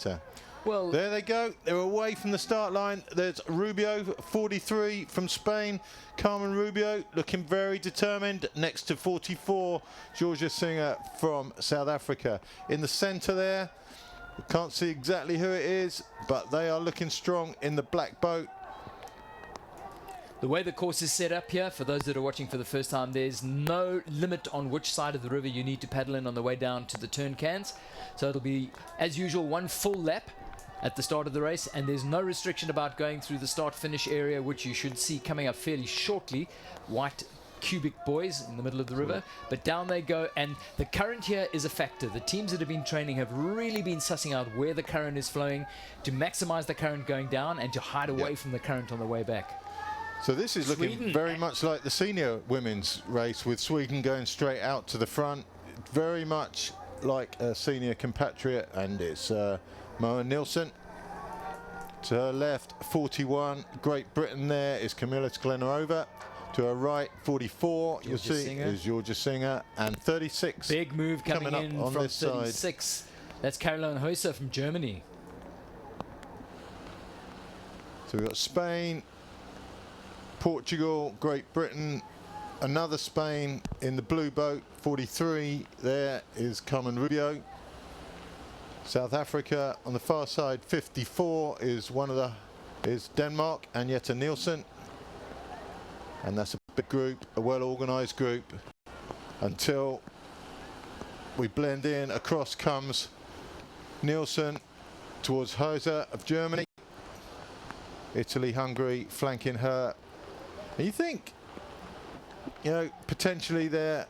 better. Well, there they go. They're away from the start line. There's Rubio, 43 from Spain. Carmen Rubio looking very determined. Next to 44, Georgia Singer from South Africa. In the centre there, we can't see exactly who it is, but they are looking strong in the black boat. the way the course is set up here, for those that are watching for the first time, there's no limit on which side of the river you need to paddle in on the way down to the turn cans. So it'll be, as usual, one full lap at the start of the race, and there's no restriction about going through the start-finish area, which you should see coming up fairly shortly. White cubic buoys in the middle of the river, but down they go, and the current here is a factor. The teams that have been training have really been sussing out where the current is flowing to maximize the current going down and to hide away from the current on the way back. So this is looking very much like the senior women's race, with Sweden going straight out to the front, very much like a senior compatriot, and it's Moa Nilsson. To her left, 41. Great Britain there is Kamila Sklenarova. To her right, 44, you'll see, is Georgia Singer. And 36. Big move coming in on from this 36. side. That's Caroline Heuser from Germany. So we've got Spain, Portugal, Great Britain, another Spain in the blue boat, 43. There is Carmen Rubio. South Africa on the far side, 54 is is Denmark, and Jette Nielsen. And that's a big group, a well-organised group, until we blend in. Across comes Nielsen towards Heuser of Germany. Italy, Hungary flanking her. And you think, you know, potentially there,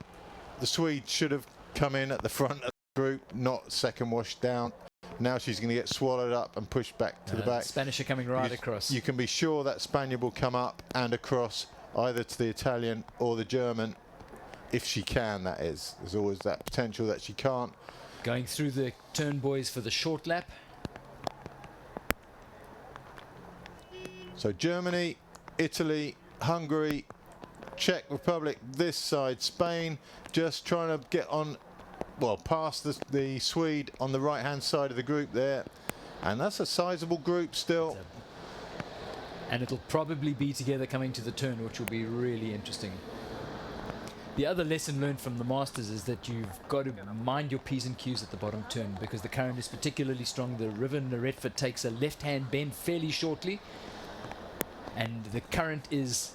the Swedes should have come in at the front of the group, not second wash down. Now she's going to get swallowed up and pushed back to the back. The Spanish are coming right across. You can be sure that Spaniard will come up and across, either to the Italian or the German, if she can, that is. There's always that potential that she can't. Going through the turn buoys for the short lap. So Germany, Italy, Hungary, Czech Republic, this side, Spain, just trying to get on, well, past the Swede on the right-hand side of the group there. And that's a sizable group still. And it'll probably be together coming to the turn, which will be really interesting. The other lesson learned from the Masters is that you've got to mind your P's and Q's at the bottom turn, because the current is particularly strong. The river Neretva takes a left-hand bend fairly shortly, and the current is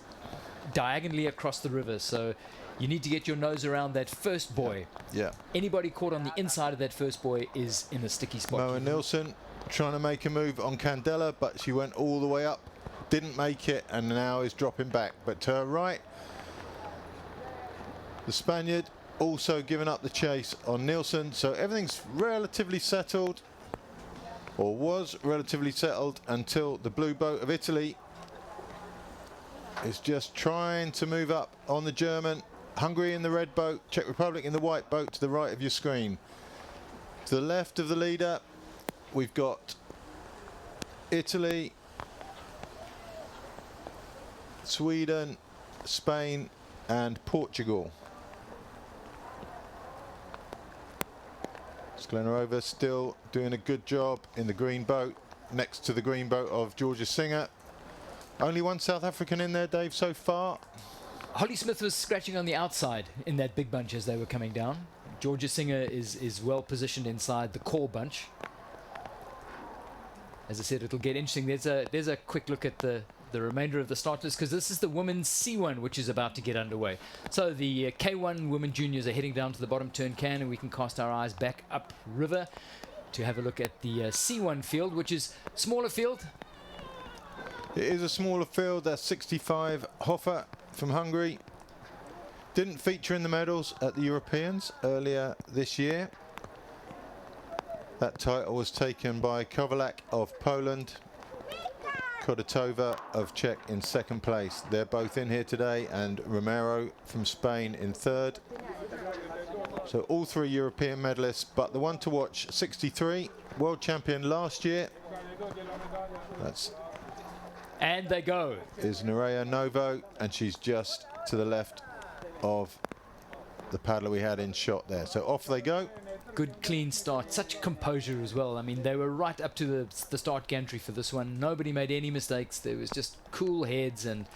diagonally across the river, so you need to get your nose around that first buoy. Yeah. Anybody caught on the inside of that first buoy is in a sticky spot. Moa Nilsson trying to make a move on Candela, but she went all the way up, didn't make it, and now is dropping back. But to her right, the Spaniard also giving up the chase on Nilsson. So everything's relatively settled, or was relatively settled, until the blue boat of Italy is just trying to move up on the German. Hungary in the red boat, Czech Republic in the white boat to the right of your screen. To the left of the leader, we've got Italy, Sweden, Spain, and Portugal. Sklenarova still doing a good job in the green boat, next to the green boat of Georgia Singer. Only one South African in there, Dave, so far. Holly Smith was scratching on the outside in that big bunch as they were coming down. Georgia Singer is well positioned inside the core bunch. As I said, it'll get interesting. There's a quick look at the remainder of the start list, because this is the women's C1, which is about to get underway. So the K1 women juniors are heading down to the bottom turn can, and we can cast our eyes back up river to have a look at the C1 field, which is smaller field. It is a smaller field. That's 65 Hofer from Hungary. Didn't feature in the medals at the Europeans earlier this year. That title was taken by Kovalak of Poland, Kodotova of Czech in second place. They're both in here today, and Romero from Spain in third. So all three European medalists, but the one to watch, 63, world champion last year. And they go. Is Nerea Novo, and she's just to the left of the paddler we had in shot there. So off they go. Good clean start, such composure as well. I mean, they were right up to the start gantry for this one. Nobody made any mistakes. There was just cool heads and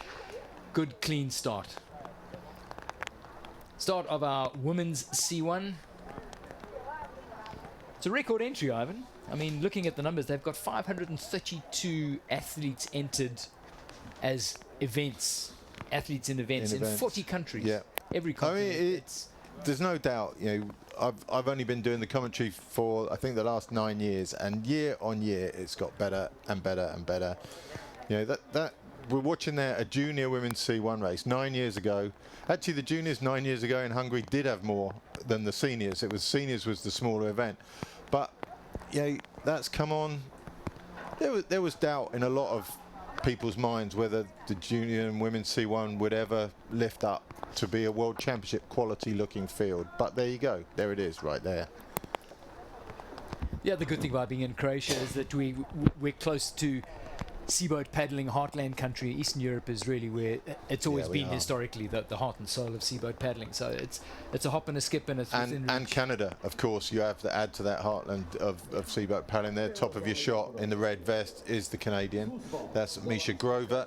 good clean start. Start of our women's C1. It's a record entry, Ivan. I mean, looking at the numbers, they've got 532 athletes entered as athletes in events in 40 countries. Yeah. Every continent. I mean, there's no doubt, you know, I've only been doing the commentary for, I think, the last 9 years, and year on year it's got better and better and better. You know, that we're watching there a junior women's C1 race 9 years ago. Actually, the juniors 9 years ago in Hungary did have more than the seniors. It was seniors was the smaller event, but yeah, that's come on. There was doubt in a lot of people's minds whether the junior and women's C1 would ever lift up to be a world championship quality looking field, but there you go, there it is right there. Yeah, the good thing about being in Croatia is that we're close to seaboat paddling heartland country. Eastern Europe is really where it's always been historically the heart and soul of seaboat paddling. So it's a hop and a skip, and it's within and Canada, of course, you have to add to that heartland of seaboat paddling there. Top of your shot in the red vest is the Canadian. That's Misha Grover.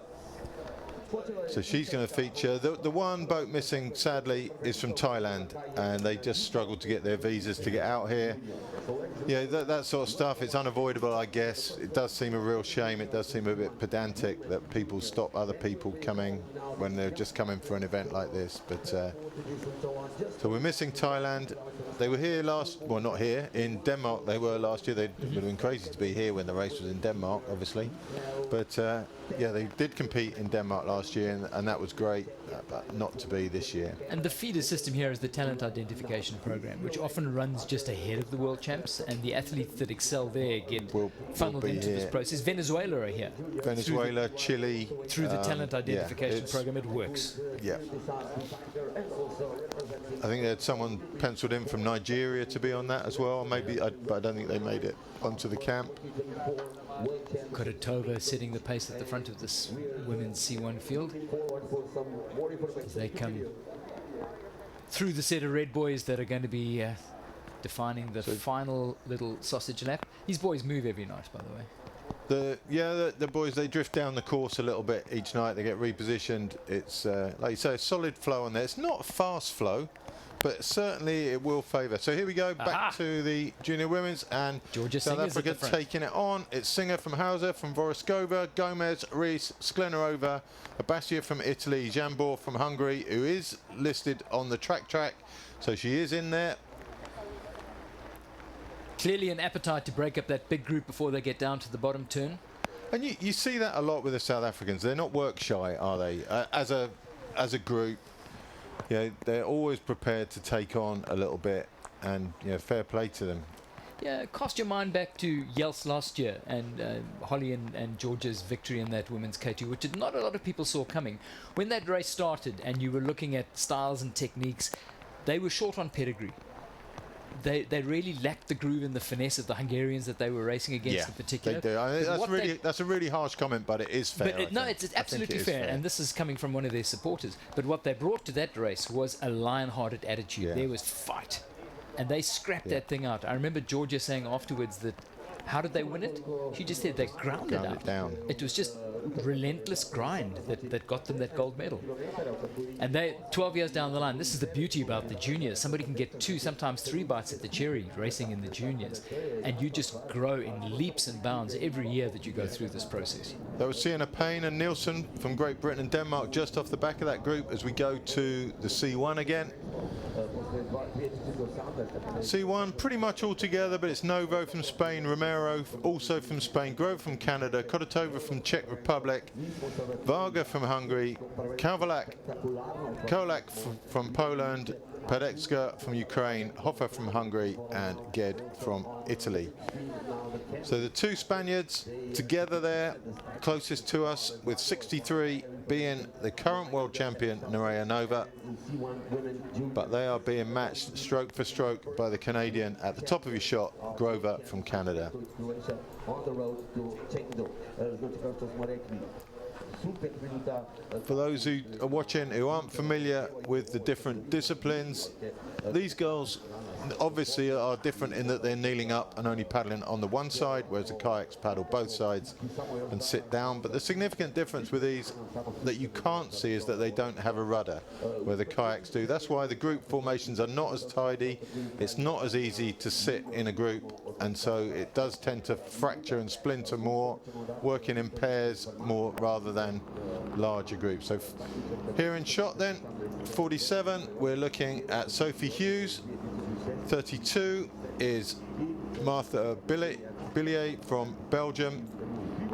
So she's going to feature. The one boat missing, sadly, is from Thailand, and they just struggled to get their visas to get out here. Yeah, that sort of stuff, it's unavoidable, I guess. It does seem a real shame. It does seem a bit pedantic that people stop other people coming when they're just coming for an event like this. But so we're missing Thailand. They were here well, not here, in Denmark they were last year. They would have been crazy to be here when the race was in Denmark, obviously. But yeah, they did compete in Denmark last year, and that was great, but not to be this year. And the feeder system here is the talent identification program, which often runs just ahead of the world champs, and the athletes that excel there get funneled into this process. Venezuela are here. Venezuela, Chile. Through the talent identification program, it works. Yeah. I think they had someone penciled in from Nigeria to be on that as well, maybe, but I don't think they made it onto the camp. Koratova setting the pace at the front of this women's C1 field as they come through the set of red boys that are going to be defining the final little sausage lap. These boys move every night, by the way. The boys, they drift down the course a little bit each night. They get repositioned. It's like you say, a solid flow on there. It's not a fast flow, but certainly it will favour. So here we go, back to the junior women's, and Georgia South Africa taking it on. It's Singer from Hauser, from Voroskova, Gomez, Rees, Sklenarova, Abasia from Italy, Jambor from Hungary, who is listed on the track, so she is in there. Clearly an appetite to break up that big group before they get down to the bottom turn. And you see that a lot with the South Africans. They're not work shy, are they? As a group, you know, they're always prepared to take on a little bit, and you know, fair play to them. Yeah, cast your mind back to Yelts last year and Holly and Georgia's victory in that women's K2, which not a lot of people saw coming. When that race started and you were looking at styles and techniques, they were short on pedigree. They really lacked the groove and the finesse of the Hungarians that they were racing against in particular. They do. I mean, that's a really harsh comment, but it is fair. But it's absolutely fair, and this is coming from one of their supporters. But what they brought to that race was a lion-hearted attitude. Yeah. There was fight, and they scrapped that thing out. I remember Georgia saying afterwards that, how did they win it? She just said they ground it down. It was just relentless grind that got them that gold medal. And they, 12 years down the line, this is the beauty about the juniors. Somebody can get 2, sometimes 3 bites at the cherry racing in the juniors, and you just grow in leaps and bounds every year that you go through this process. That was Sienna Payne and Nielsen from Great Britain and Denmark just off the back of that group as we go to the C1 again. C1 pretty much all together, but it's Novo from Spain, Romero also from Spain, Grove from Canada, Koratova from Czech Republic, Varga from Hungary, Kolak from Poland, Padecka from Ukraine, Hoffa from Hungary, and Ged from Italy. So the 2 Spaniards together there, closest to us, with 63 being the current world champion Nerea Nova, but they are being matched stroke for stroke by the Canadian at the top of his shot, Grover from Canada. For those who are watching who aren't familiar with the different disciplines, these girls obviously are different in that they're kneeling up and only paddling on the one side, whereas the kayaks paddle both sides and sit down. But the significant difference with these that you can't see is that they don't have a rudder, where the kayaks do. That's why the group formations are not as tidy. It's not as easy to sit in a group, and so it does tend to fracture and splinter more, working in pairs more rather than larger groups. So here in shot then, 47, we're looking at Sophie Hughes. 32 is Martha Billier from Belgium,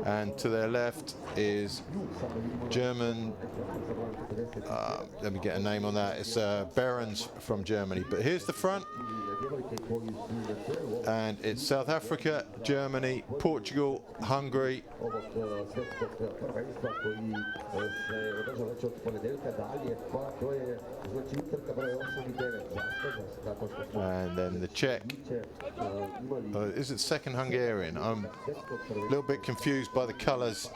and to their left is German, let me get a name on that, it's Behrens from Germany. But here's the front, and it's South Africa, Germany, Portugal, Hungary, and then the Czech. Is it second Hungarian? I'm a little bit confused by the colours.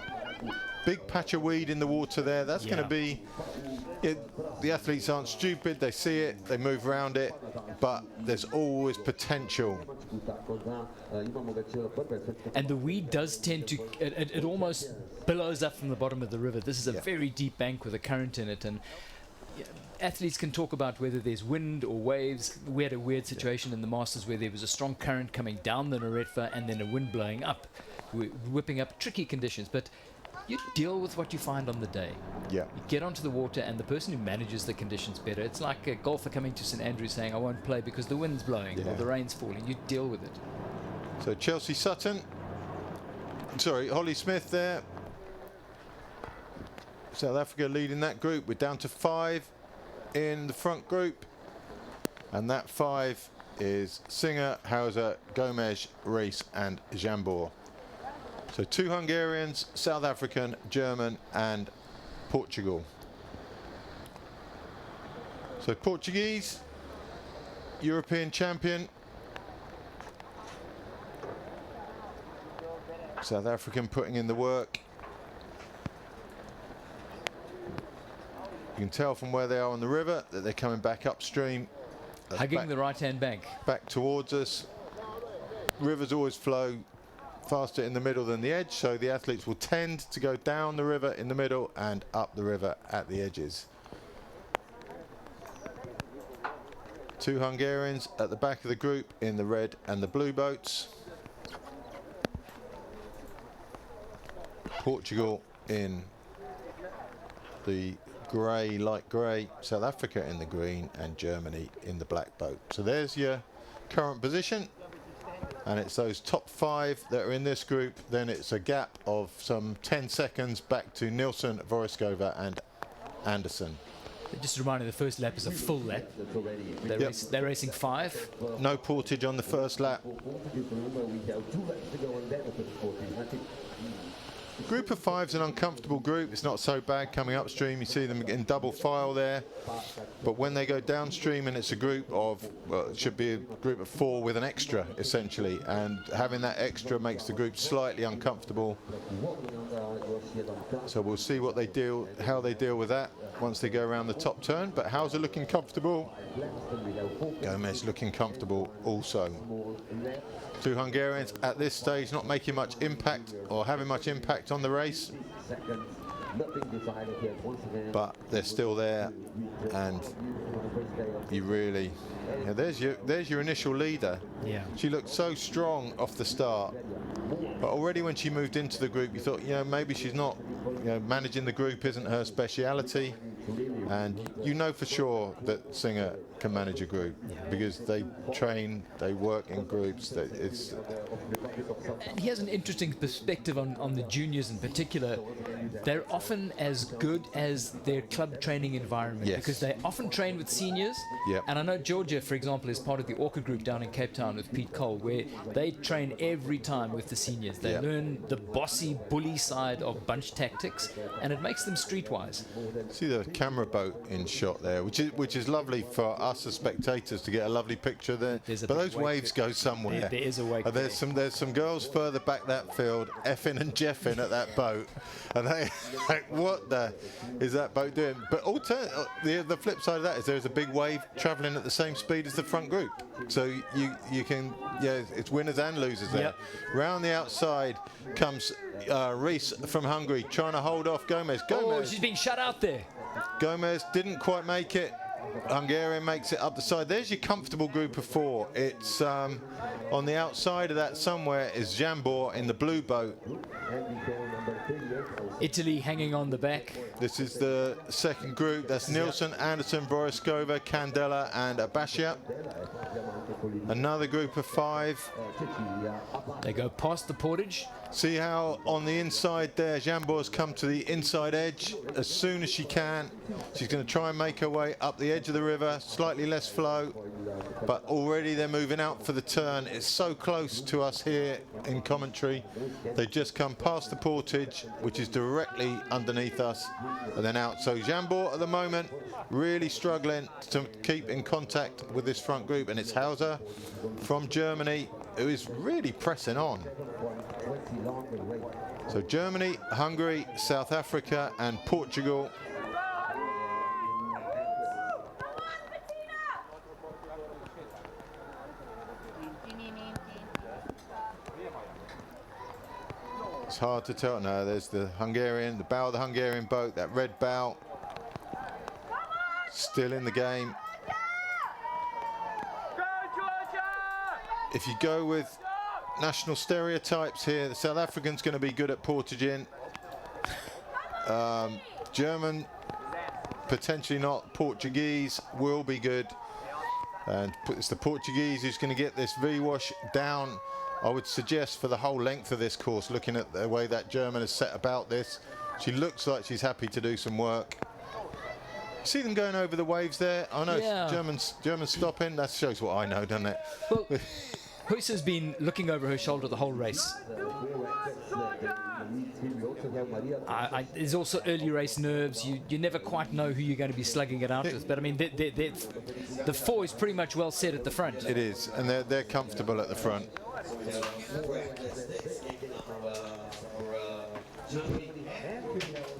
Big patch of weed in the water there. That's going to be the athletes aren't stupid. They see it, they move around it, but there's always potential. And the weed does tend to, it almost billows up from the bottom of the river. This is a very deep bank with a current in it, and athletes can talk about whether there's wind or waves. We had a weird situation in the Masters where there was a strong current coming down the Naretva and then a wind blowing up, whipping up tricky conditions. But you deal with what you find on the day. Yeah. You get onto the water, and the person who manages the conditions better. It's like a golfer coming to St Andrews saying, I won't play because the wind's blowing or the rain's falling. You deal with it. So Chelsea Sutton, sorry, Holly Smith there. South Africa leading that group. We're down to 5 in the front group. And that 5 is Singer, Hauser, Gomes, Rees and Jambor. So 2 Hungarians, South African, German and Portugal. So Portuguese, European champion. South African putting in the work. You can tell from where they are on the river that they're coming back upstream. Hugging the right-hand bank. Back towards us. Rivers always flow faster in the middle than the edge, so the athletes will tend to go down the river in the middle and up the river at the edges. 2 Hungarians at the back of the group in the red and the blue boats. Portugal in the grey, light grey, South Africa in the green and Germany in the black boat. So there's your current position. And it's those top 5 that are in this group. Then it's a gap of some 10 seconds back to Nilsson, Voriskova and Anderson. Just a reminder, the first lap is a full lap. They're racing 5. No portage on the first lap. Group of 5's an uncomfortable group. It's not so bad coming upstream. You see them in double file there. But when they go downstream and it's a group of, well, it should be a group of 4 with an extra, essentially. And having that extra makes the group slightly uncomfortable. So we'll see what they how they deal with that once they go around the top turn. But Hauser looking comfortable. Gomez looking comfortable also. 2 Hungarians at this stage not making much impact or having much impact on the race, but they're still there, and you really, there's your initial leader. Yeah. She looked so strong off the start, but already when she moved into the group you thought, maybe she's not, managing the group isn't her speciality. And you know for sure that Singer can manage a group because they train, they work in groups. And he has an interesting perspective on the juniors in particular. They're often as good as their club training environment because they often train with seniors. Yep. And I know Georgia, for example, is part of the Orca group down in Cape Town with Pete Cole, where they train every time with the seniors. They learn the bossy, bully side of bunch tactics, and it makes them streetwise. See the camera boat in shot there, which is lovely for us as spectators to get a lovely picture there. But those waves go somewhere. There is a wake. And there's some girls further back that field effing and jeffing at that boat, and they like, what the is that boat doing? But the flip side of that is there's a big wave travelling at the same speed as the front group, so you can it's winners and losers there. Yep. Round the outside comes Reese from Hungary trying to hold off Gomez. Oh, she's being shut out there. Gomez didn't quite make it. Hungarian makes it up the side. There's your comfortable group of 4. It's on the outside of that somewhere is Jambor in the blue boat. Italy hanging on the back. This is the second group. That's Nielsen, Anderson, Voroskova, Candela and Abashia. Another group of 5. They go past the portage. See how on the inside there, Jambor's come to the inside edge as soon as she can. She's going to try and make her way up the edge of the river, slightly less flow, but already they're moving out for the turn. It's so close to us here in commentary. They just come past the portage, which is directly underneath us, and then out. So Jambor at the moment really struggling to keep in contact with this front group, and it's Hauser from Germany who is really pressing on. So Germany, Hungary, South Africa and Portugal. It's hard to tell. No, there's the Hungarian, the bow of the Hungarian boat, that red bow. Still in the game. If you go with national stereotypes here, the South African's going to be good at portaging. German, potentially not. Portuguese will be good. And it's the Portuguese who's going to get this V-wash down, I would suggest, for the whole length of this course, looking at the way that German has set about this. She looks like she's happy to do some work. See them going over the waves there? I know, yeah. German stopping. That shows what I know, doesn't it? Well, Huss has been looking over her shoulder the whole race. There's also early race nerves. You never quite know who you're going to be slugging it out with. But I mean, the 4 is pretty much well set at the front. It is, and they're comfortable at the front.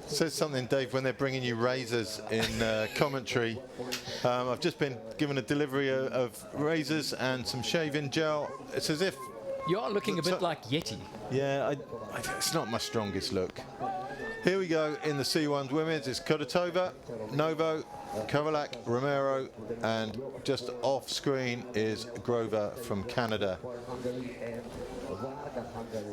Says something, Dave, when they're bringing you razors in commentary. I've just been given a delivery of razors and some shaving gel. It's as if you are looking a bit like Yeti. Yeah, it's not my strongest look. Here we go in the C1 women's. It's Kodotova, Novo, Kovalak, Romero, and just off screen is Grover from Canada.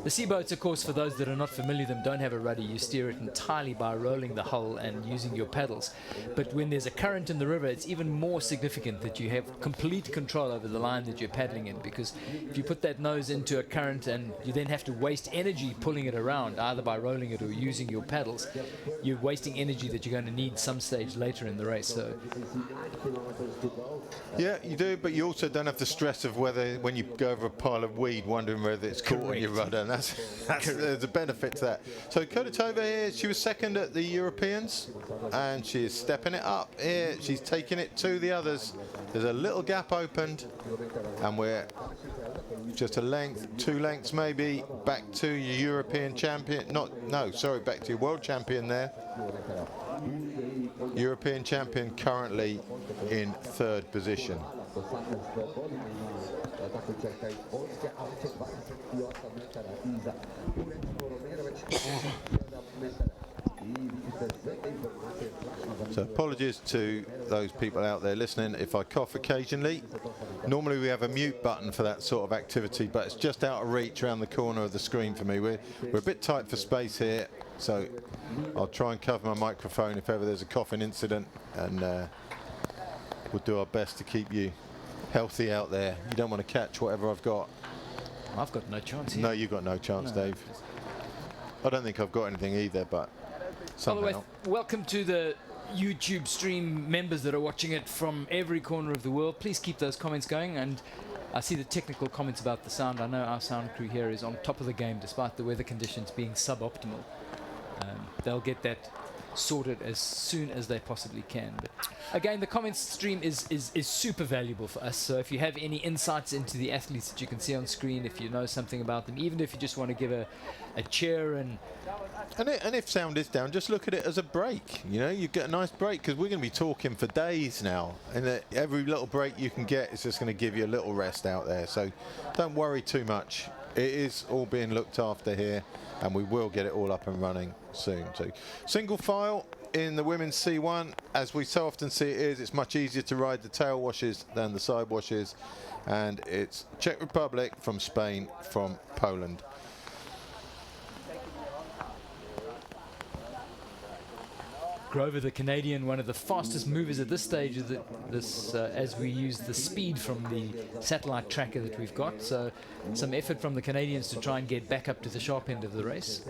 The sea boats, of course, for those that are not familiar with them, don't have a rudder. You steer it entirely by rolling the hull and using your paddles. But when there's a current in the river, it's even more significant that you have complete control over the line that you're paddling in, because if you put that nose into a current and you then have to waste energy pulling it around, either by rolling it or using your paddles, you're wasting energy that you're going to need some stage later in the race. So yeah, you do, but you also don't have the stress of whether, when you go over a pile of weed, wondering whether it's caught on your rudder, and there's a benefit to that. So Kodotova here, she was second at the Europeans, and she is stepping it up here. She's taking it to the others. There's a little gap opened, and we're just a length, 2 lengths maybe, back to your European champion. Back to your world champion there. European champion currently in 3rd position. So apologies to those people out there listening if I cough occasionally. Normally we have a mute button for that sort of activity, but it's just out of reach around the corner of the screen for me. We're a bit tight for space here, so I'll try and cover my microphone if ever there's a coughing incident, and we'll do our best to keep you healthy out there. You don't want to catch whatever I've got. I've got no chance here. No, you've got no chance, No. Dave. I don't think I've got anything either, but somehow. By the way, welcome to the YouTube stream members that are watching it from every corner of the world. Please keep those comments going, and I see the technical comments about the sound. I know our sound crew here is on top of the game despite the weather conditions being suboptimal. They'll get that sorted as soon as they possibly can. But again, the comments stream is super valuable for us. So if you have any insights into the athletes that you can see on screen, if you know something about them, even if you just want to give a cheer and if sound is down, just look at it as a break. You know, you get a nice break, because we're going to be talking for days now, and every little break you can get is just going to give you a little rest out there. So don't worry too much. It is all being looked after here, and we will get it all up and running soon. So single file in the women's C1, as we so often see it is, it's much easier to ride the tail washes than the side washes, and it's Czech Republic from Spain from Poland. Grover, the Canadian, one of the fastest movers at this stage of as we use the speed from the satellite tracker that we've got. So some effort from the Canadians to try and get back up to the sharp end of the race.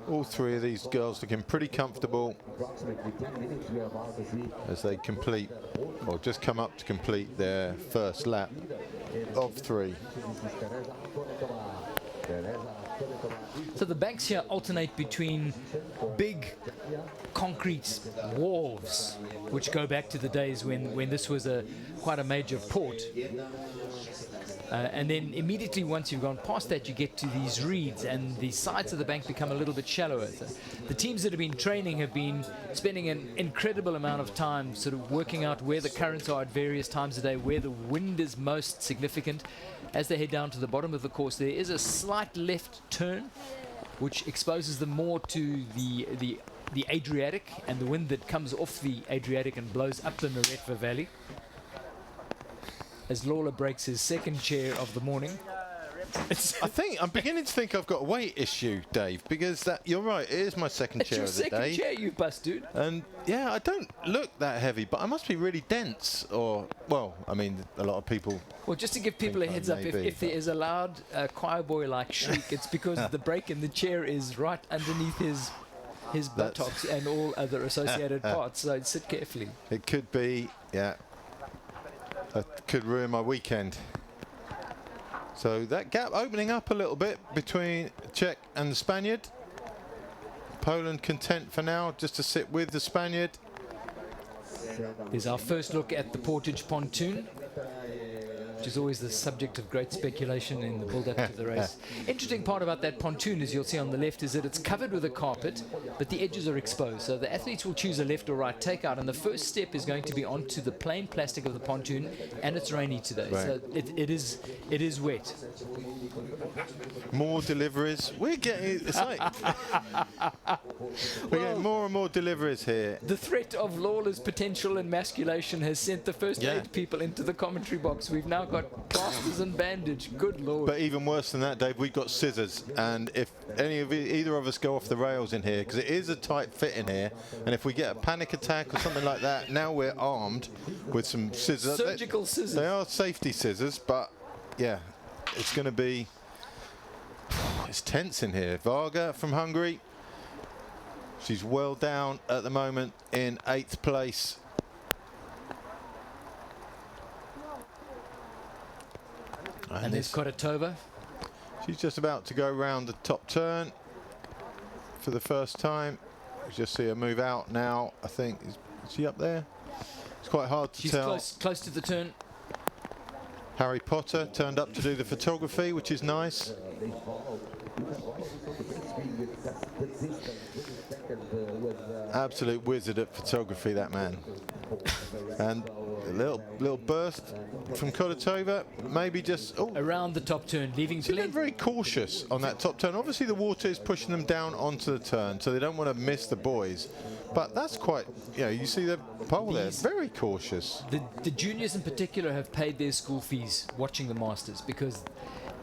All three of these girls looking pretty comfortable as they complete, or just come up to complete, their first lap of 3. So the banks here alternate between big concrete wharves, which go back to the days when this was quite a major port. And then immediately once you've gone past that, you get to these reeds, and the sides of the bank become a little bit shallower. So the teams that have been training have been spending an incredible amount of time sort of working out where the currents are at various times of day, where the wind is most significant. As they head down to the bottom of the course, there is a slight left turn, which exposes them more to the Adriatic and the wind that comes off the Adriatic and blows up the Neretva Valley. As Lawler breaks his second chair of the morning. I'm beginning to think I've got a weight issue, Dave, because you're right, it is my second chair of the day. It's your second chair, you bust, dude. And yeah, I don't look that heavy, but I must be really dense, or, well, I mean, a lot of people... Well, just to give people a heads up, if there is a loud choir boy-like shriek, it's because the break in the chair is right underneath his buttocks and all other associated parts, so sit carefully. It could be, yeah. That could ruin my weekend. So that gap opening up a little bit between Czech and the Spaniard. Poland content for now just to sit with the Spaniard. Here's our first look at the portage pontoon, which is always the subject of great speculation in the build-up to the race. Interesting part about that pontoon, as you'll see on the left, is that it's covered with a carpet, but the edges are exposed. So the athletes will choose a left or right takeout, and the first step is going to be onto the plain plastic of the pontoon, and it's rainy today, right. So it is wet. More deliveries. We're getting getting more and more deliveries here. The threat of Lawler's potential emasculation has sent the first 8 people into the commentary box. We've now got plasters and bandage. Good Lord. But even worse than that, Dave, we've got scissors, and if either of us go off the rails in here, because it is a tight fit in here, and if we get a panic attack or something like that, now we're armed with some scissors. Surgical scissors. They are safety scissors, but yeah, it's going to be... It's tense in here. Varga from Hungary. She's well down at the moment in 8th place. And there's Koratova. She's just about to go round the top turn for the first time. You just see her move out now, I think. Is she up there? It's quite hard to tell. She's close to the turn. Harry Potter turned up to do the photography, which is nice. Absolute wizard at photography, that man. And a little burst from Koratova, maybe just around the top turn, leaving. They're very cautious on that top turn. Obviously, the water is pushing them down onto the turn, so they don't want to miss the boys. But that's quite, you see the pole there, very cautious. The juniors in particular have paid their school fees watching the Masters, because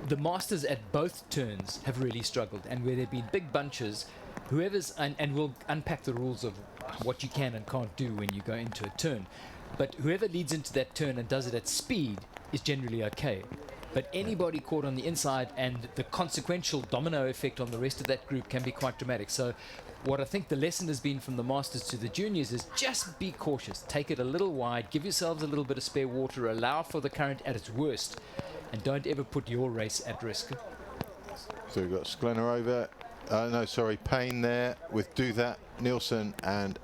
the Masters at both turns have really struggled, and where there have been big bunches, whoever's, and we'll unpack the rules of what you can and can't do when you go into a turn, but whoever leads into that turn and does it at speed is generally okay. But anybody caught on the inside, and the consequential domino effect on the rest of that group can be quite dramatic. So what I think the lesson has been from the Masters to the juniors is just be cautious, take it a little wide, give yourselves a little bit of spare water, allow for the current at its worst, and don't ever put your race at risk. So we've got Sklenarova, no, sorry, Payne there with Duthat, Nielsen and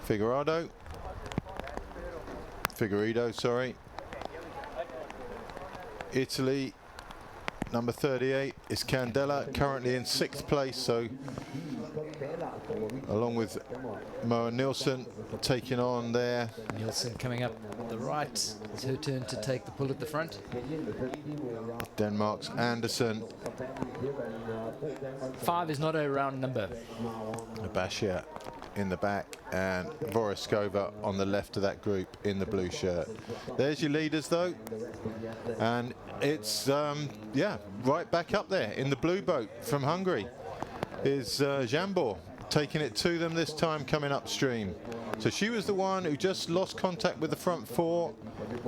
Figueiredo, sorry. Italy, number 38 is Candela, currently in 6th place, so along with Moa Nielsen taking on there. Nielsen coming up the right. It's her turn to take the pull at the front. Denmark's Andersen. 5 is not a round number. Bashir in the back and Voroskova on the left of that group in the blue shirt. There's your leaders though, and it's yeah, right back up there in the blue boat from Hungary is Jambor, taking it to them this time coming upstream. So she was the one who just lost contact with the front 4.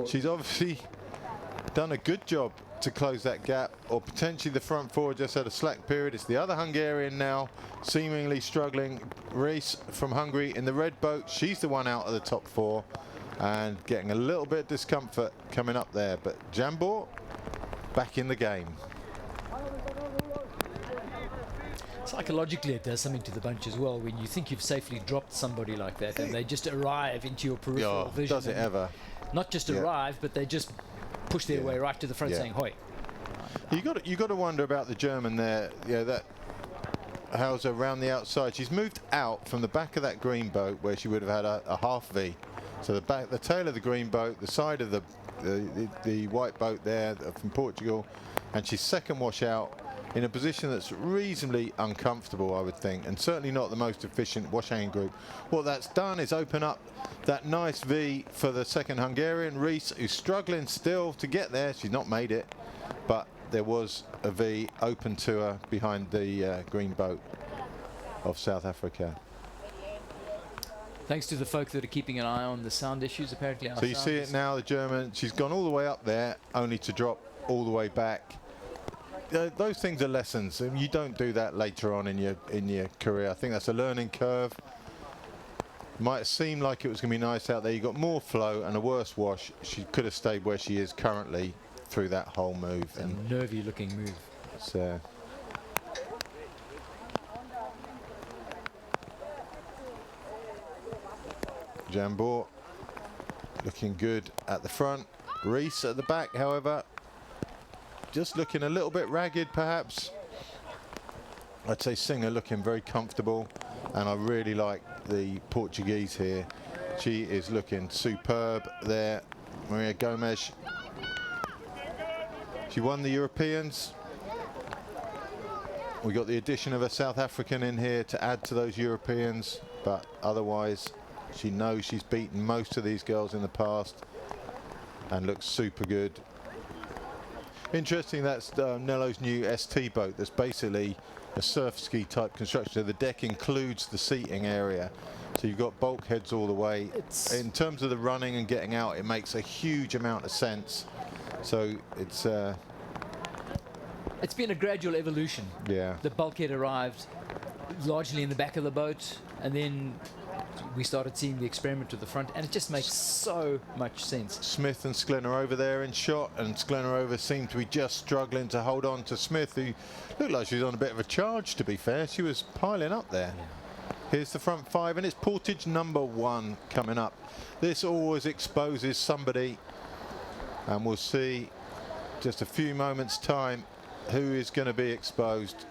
She's obviously done a good job to close that gap, or potentially the front 4 just had a slack period. It's the other Hungarian now seemingly struggling. Rees from Hungary in the red boat, she's the one out of the top 4 and getting a little bit of discomfort coming up there, but Jambor back in the game. Psychologically, it does something to the bunch as well when you think you've safely dropped somebody like that and they just arrive into your peripheral vision. Does it ever? Not just arrive, but they just push their way right to the front saying, "Hoi." You got to wonder about the German there. Yeah, that Hauser around the outside. She's moved out from the back of that green boat where she would have had a half V. So the tail of the green boat, the side of the white boat there from Portugal, and she's second wash out in a position that's reasonably uncomfortable, I would think, and certainly not the most efficient wash-hanging group. What that's done is open up that nice V for the second Hungarian, Rees, who's struggling still to get there. She's not made it, but there was a V open to her behind the green boat of South Africa. Thanks to the folk that are keeping an eye on the sound issues, apparently. So you see it now, the German, she's gone all the way up there, only to drop all the way back. Those things are lessons, and you don't do that later on in your career. I think that's a learning curve. Might seem like it was going to be nice out there. You got more flow and a worse wash. She could have stayed where she is currently through that whole move. It's a nervy-looking move. So Jambor looking good at the front. Rees at the back, however, just looking a little bit ragged, perhaps. I'd say Singer looking very comfortable, and I really like the Portuguese here. She is looking superb there. Maria Gomes. She won the Europeans. We got the addition of a South African in here to add to those Europeans, but otherwise she knows she's beaten most of these girls in the past and looks super good. Interesting, that's Nello's new ST boat. That's basically a surf ski type construction. So the deck includes the seating area. So you've got bulkheads all the way. In terms of the running and getting out, it makes a huge amount of sense. So it's been a gradual evolution. Yeah. The bulkhead arrived largely in the back of the boat, and then we started seeing the experiment to the front, and it just makes so much sense. Smith and Sklenarova there in shot, and Sklenarova seemed to be just struggling to hold on to Smith, who looked like she was on a bit of a charge, to be fair. She was piling up there. Yeah. Here's the front 5, and it's portage number 1 coming up. This always exposes somebody, and we'll see just a few moments' time who is going to be exposed.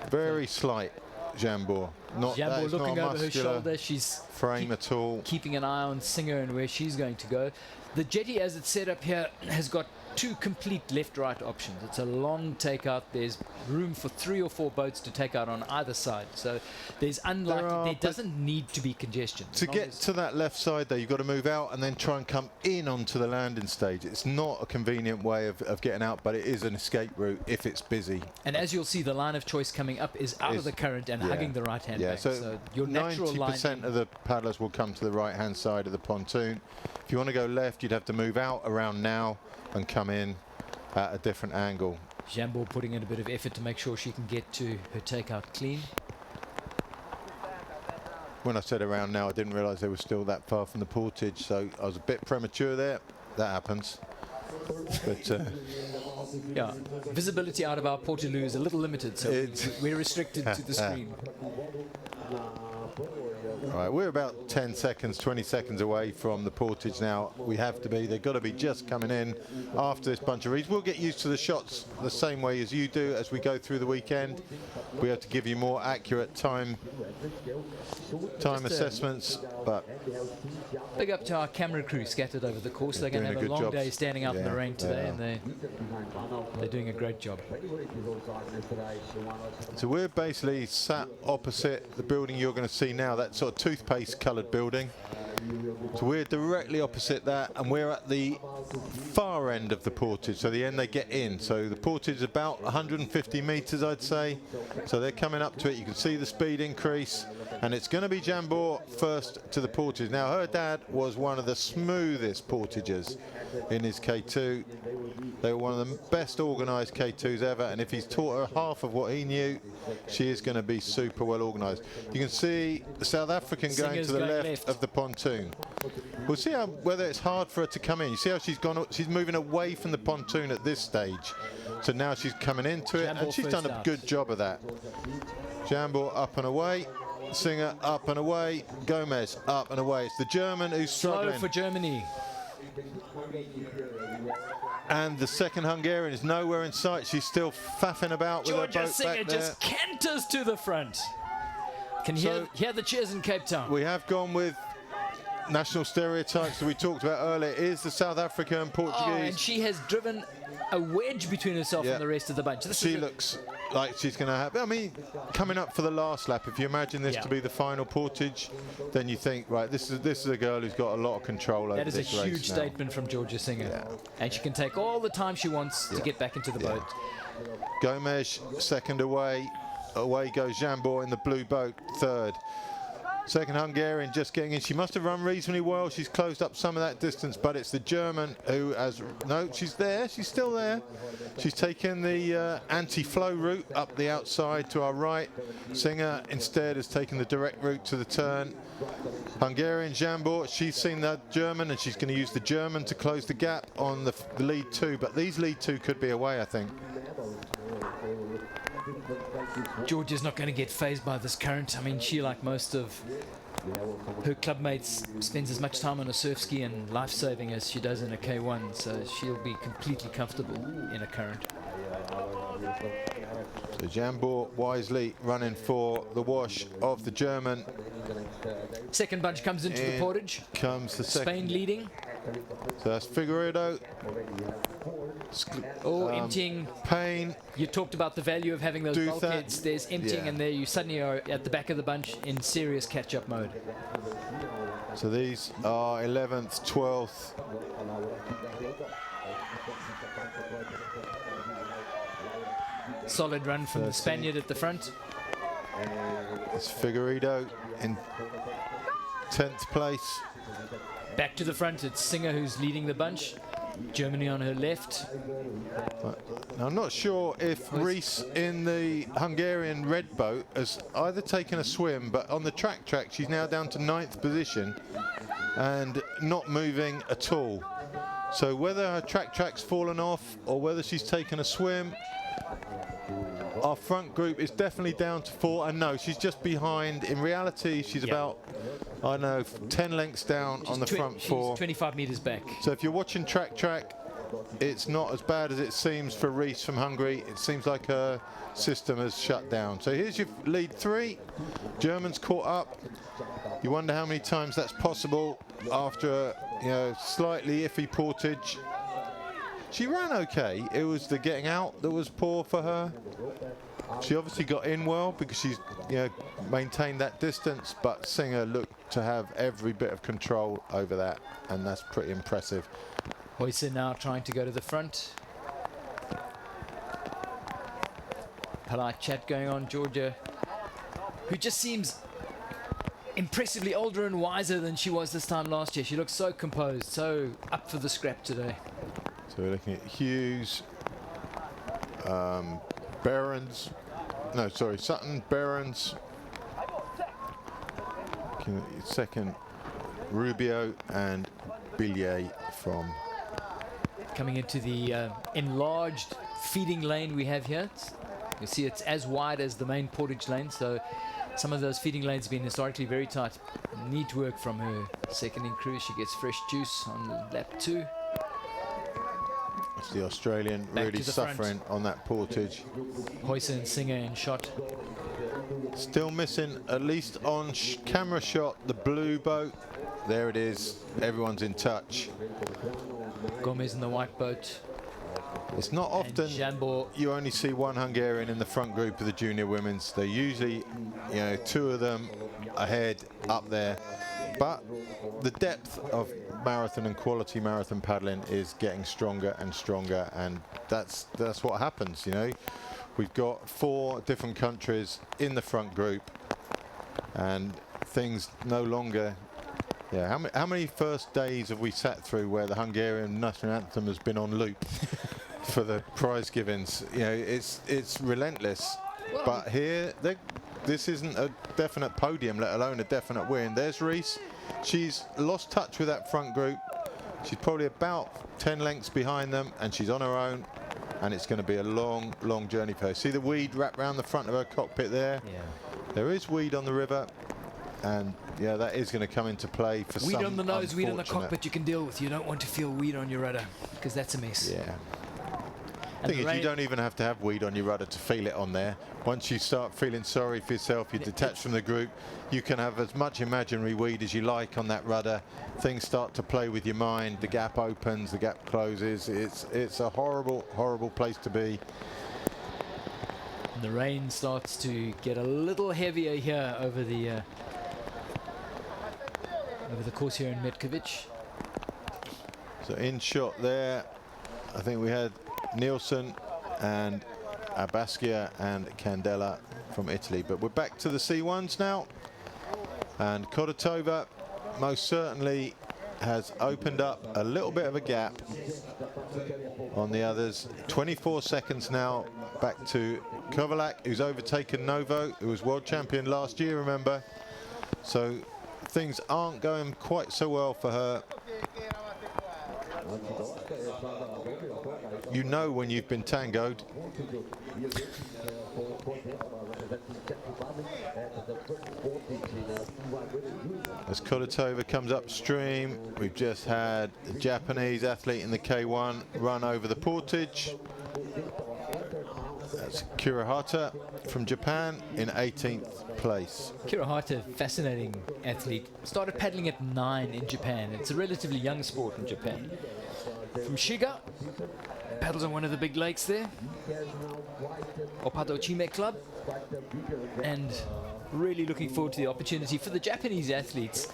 Very slight Jambor. Jambor looking over her shoulder. She's frame at all. Keeping an eye on Singer and where she's going to go. The jetty, as it's set up here, has got 2 complete left-right options. It's a long takeout. There's room for 3 or 4 boats to take out on either side. So there doesn't need to be congestion. To get to that left side, though, you've got to move out and then try and come in onto the landing stage. It's not a convenient way of getting out, but it is an escape route if it's busy. And as you'll see, the line of choice coming up is out of the current and hugging the right-hand bank. So your natural 90% of the paddlers will come to the right-hand side of the pontoon. If you want to go left, you'd have to move out around now and come in at a different angle. Jambor putting in a bit of effort to make sure she can get to her takeout clean. When I said around now, I didn't realise they were still that far from the portage, so I was a bit premature there. That happens. But Yeah, visibility out of our Portaloo is a little limited, so we're restricted to the screen. Right, we're about 10 seconds, 20 seconds away from the portage now. We have to be. They've got to be just coming in after this bunch of reads. We'll get used to the shots the same way as you do as we go through the weekend. We have to give you more accurate time assessments. But big up to our camera crew scattered over the course. They're going to have a long day standing out in the rain today, and they're doing a great job. So we're basically sat opposite the building you're going to see now, that sort of toothpaste coloured building. So we're directly opposite that, and we're at the far end of the portage, so the end they get in. So the portage is about 150 metres, I'd say. So they're coming up to it. You can see the speed increase, and it's going to be Jambor first to the portage. Now, her dad was one of the smoothest portages in his K2. They were one of the best organised K2s ever, and if he's taught her half of what he knew, she is going to be super well organised. You can see the South African going to the left of the pontoon. We'll see whether it's hard for her to come in. You see how she's moving away from the pontoon at this stage. So now she's coming into it, and she's done a good job of that. Jambor up and away. Singer up and away. Gomez up and away. It's the German who's struggling. Slow for Germany. And the second Hungarian is nowhere in sight. She's still faffing about with her boat Singer back there. just canters to the front. Can hear the cheers in Cape Town. We have gone with national stereotypes that we talked about earlier. It is the South African and Portuguese. Oh, and she has driven a wedge between herself and the rest of the bunch. She looks like she's going to have, I mean, coming up for the last lap, if you imagine this to be the final portage, then you think, right, this is a girl who's got a lot of control over this race. That is a huge statement from Georgia Singer. Yeah. And she can take all the time she wants to get back into the boat. Gomes, second away. Away goes Jambor in the blue boat, third. Second Hungarian just getting in. She must have run reasonably well. She's closed up some of that distance, but it's the German who has... No, she's there. She's still there. She's taken the anti-flow route up the outside to our right. Singer instead has taken the direct route to the turn. Hungarian Jambor, she's seen that German, and she's going to use the German to close the gap on the lead two. But these lead two could be away, I think. Georgia's not going to get phased by this current. I mean, she, like most of her club mates, spends as much time on a surf ski and life-saving as she does in a K1, so she'll be completely comfortable in a current. So Jambor wisely running for the wash of the German. Second bunch comes into the portage. Comes the second. Spain leading. So that's Figueiredo. Emptying. Payne. You talked about the value of having those bulkheads. There's emptying, and there you suddenly are at the back of the bunch in serious catch-up mode. So these are 11th, 12th. Solid run from the Spaniard at the front. It's Figueiredo in 10th place. Back to the front, it's Singer who's leading the bunch. Germany on her left. Now, I'm not sure if Rees in the Hungarian red boat has either taken a swim, but on the track she's now down to 9th position and not moving at all. So whether her track's fallen off or whether she's taken a swim, our front group is definitely down to 4, and no, she's just behind. In reality, she's about, I don't know, 10 lengths down on the front 4. She's 25 meters back. So if you're watching track, it's not as bad as it seems for Rees from Hungary. It seems like her system has shut down. So here's your lead 3. Germans caught up. You wonder how many times that's possible after a slightly iffy portage. She ran okay. It was the getting out that was poor for her. She obviously got in well because she's maintained that distance, but Singer looked to have every bit of control over that, and that's pretty impressive. Hoyser now trying to go to the front. Polite chat going on. Georgia, who just seems impressively older and wiser than she was this time last year. She looks so composed, so up for the scrap today. So we're looking at Hughes, Behrens, no, sorry, Sutton, Behrens, second Rubio, and Billier from coming into the enlarged feeding lane we have here. You see it's as wide as the main portage lane, so some of those feeding lanes have been historically very tight. Neat work from her second in cruise. She gets fresh juice on lap 2. It's the Australian Back really to the suffering front. on that portage. Hoyser and Singer in shot. Still missing, at least on camera shot, the blue boat. There it is. Everyone's in touch. Gomez in the white boat. It's not often Jambo. you only see one Hungarian in the front group of the junior women's. They're usually, you know, 2 of them ahead up there. But the depth of marathon and quality marathon paddling is getting stronger and stronger, and that's what happens, you know. We've got 4 different countries in the front group, and things no longer. Yeah, how many first days have we sat through where the Hungarian national anthem has been on loop for the prize givings? You know, it's relentless. But here, this isn't a definite podium, let alone a definite win. There's Reese. She's lost touch with that front group. She's probably about 10 lengths behind them, and she's on her own. And it's going to be a long, long journey for her. See the weed wrapped around the front of her cockpit there? Yeah. There is weed on the river. And yeah, that is going to come into play for some. Weed on the nose, weed on the unfortunate- cockpit you can deal with. You don't want to feel weed on your rudder, because that's a mess. Yeah. And Thing is, you don't even have to have weed on your rudder to feel it on there. Once you start feeling sorry for yourself, you're detached from the group, you can have as much imaginary weed as you like on that rudder. Things start to play with your mind. The gap opens, the gap closes. It's a horrible, horrible place to be. And the rain starts to get a little heavier here over the course here in Metkovic. So in shot there, I think we had Nielsen and Abascia and Candela from Italy. But we're back to the C1s now. And Kodotova most certainly has opened up a little bit of a gap on the others. 24 seconds now back to Kovalak, who's overtaken Novo, who was world champion last year, remember. So things aren't going quite so well for her. You know when you've been tangoed. As Kodotova comes upstream, we've just had a Japanese athlete in the K1 run over the portage. That's Kurahata from Japan in 18th place. Kurahata, fascinating athlete. Started paddling at 9 in Japan. It's a relatively young sport in Japan. From Shiga, paddles on one of the big lakes there. Opadochime Club. And really looking forward to the opportunity for the Japanese athletes.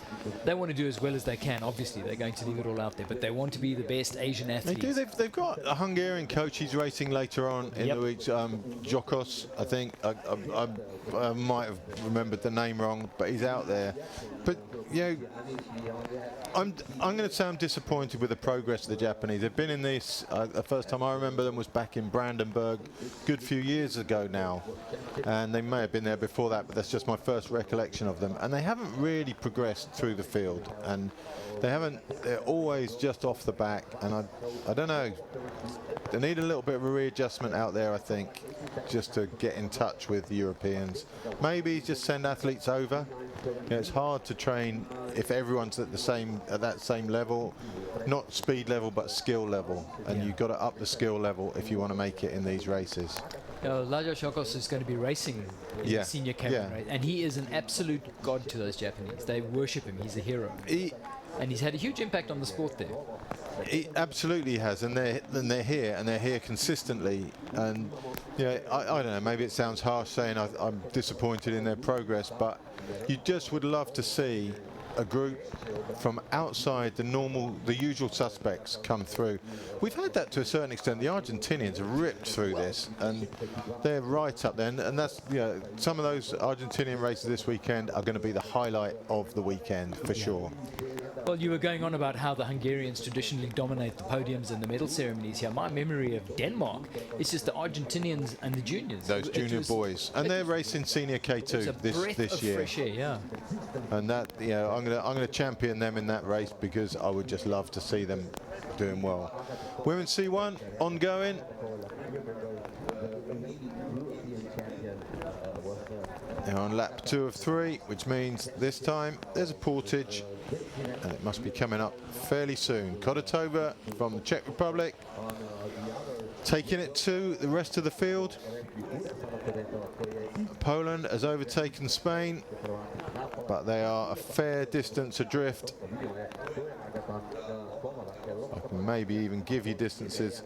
They want to do as well as they can. Obviously, they're going to leave it all out there, but they want to be the best Asian They athletes. do. They've got a Hungarian coach. He's racing later on in the week. Jokos, I think. I might have remembered the name wrong, but he's out there. But you know, I'm going to say I'm disappointed with the progress of the Japanese. They've been in this. The first time I remember them was back in Brandenburg, good few years ago now, and they may have been there before that, but that's just my first recollection of them. And they haven't really progressed through the field, and they're always just off the back, and I don't know. They need a little bit of a readjustment out there, I think, just to get in touch with the Europeans. Maybe just send athletes over. You know, it's hard to train if everyone's at that same level, not speed level but skill level, and you've got to up the skill level if you want to make it in these races. Lajos Jokos is going to be racing in the senior K1 race, and he is an absolute god to those Japanese. They worship him. He's a hero. And he's had a huge impact on the sport there. He absolutely has, and they're here consistently. And you know, I don't know, maybe it sounds harsh saying I'm disappointed in their progress, but you just would love to see a group from outside the usual suspects come through. We've had that to a certain extent. The Argentinians have ripped through this, and they're right up there. And that's, you know, some of those Argentinian races this weekend are going to be the highlight of the weekend for sure. Well, you were going on about how the Hungarians traditionally dominate the podiums and the medal ceremonies here. My memory of Denmark is just the Argentinians and the juniors. Those junior boys, and they're racing senior K2 this year. Fresh air, yeah. And that, you know, I'm gonna champion them in that race because I would just love to see them doing well. Women's C1 ongoing. Now on lap 2 of 3, which means this time there's a portage, and it must be coming up fairly soon. Kodotova from the Czech Republic, taking it to the rest of the field. Poland has overtaken Spain, but they are a fair distance adrift. I can maybe even give you distances.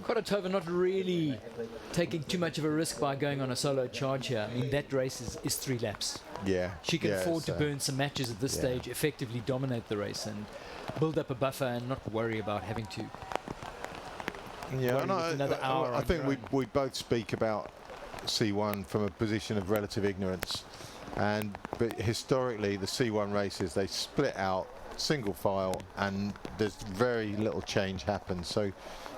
Kodotova not really taking too much of a risk by going on a solo charge here. I mean, that race is 3 laps. Yeah. She can afford to burn some matches at this stage, effectively dominate the race and build up a buffer and not worry about having to. Yeah, and I think we both speak about C1 from a position of relative ignorance, but historically the C1 races, they split out single file and there's very little change happens. So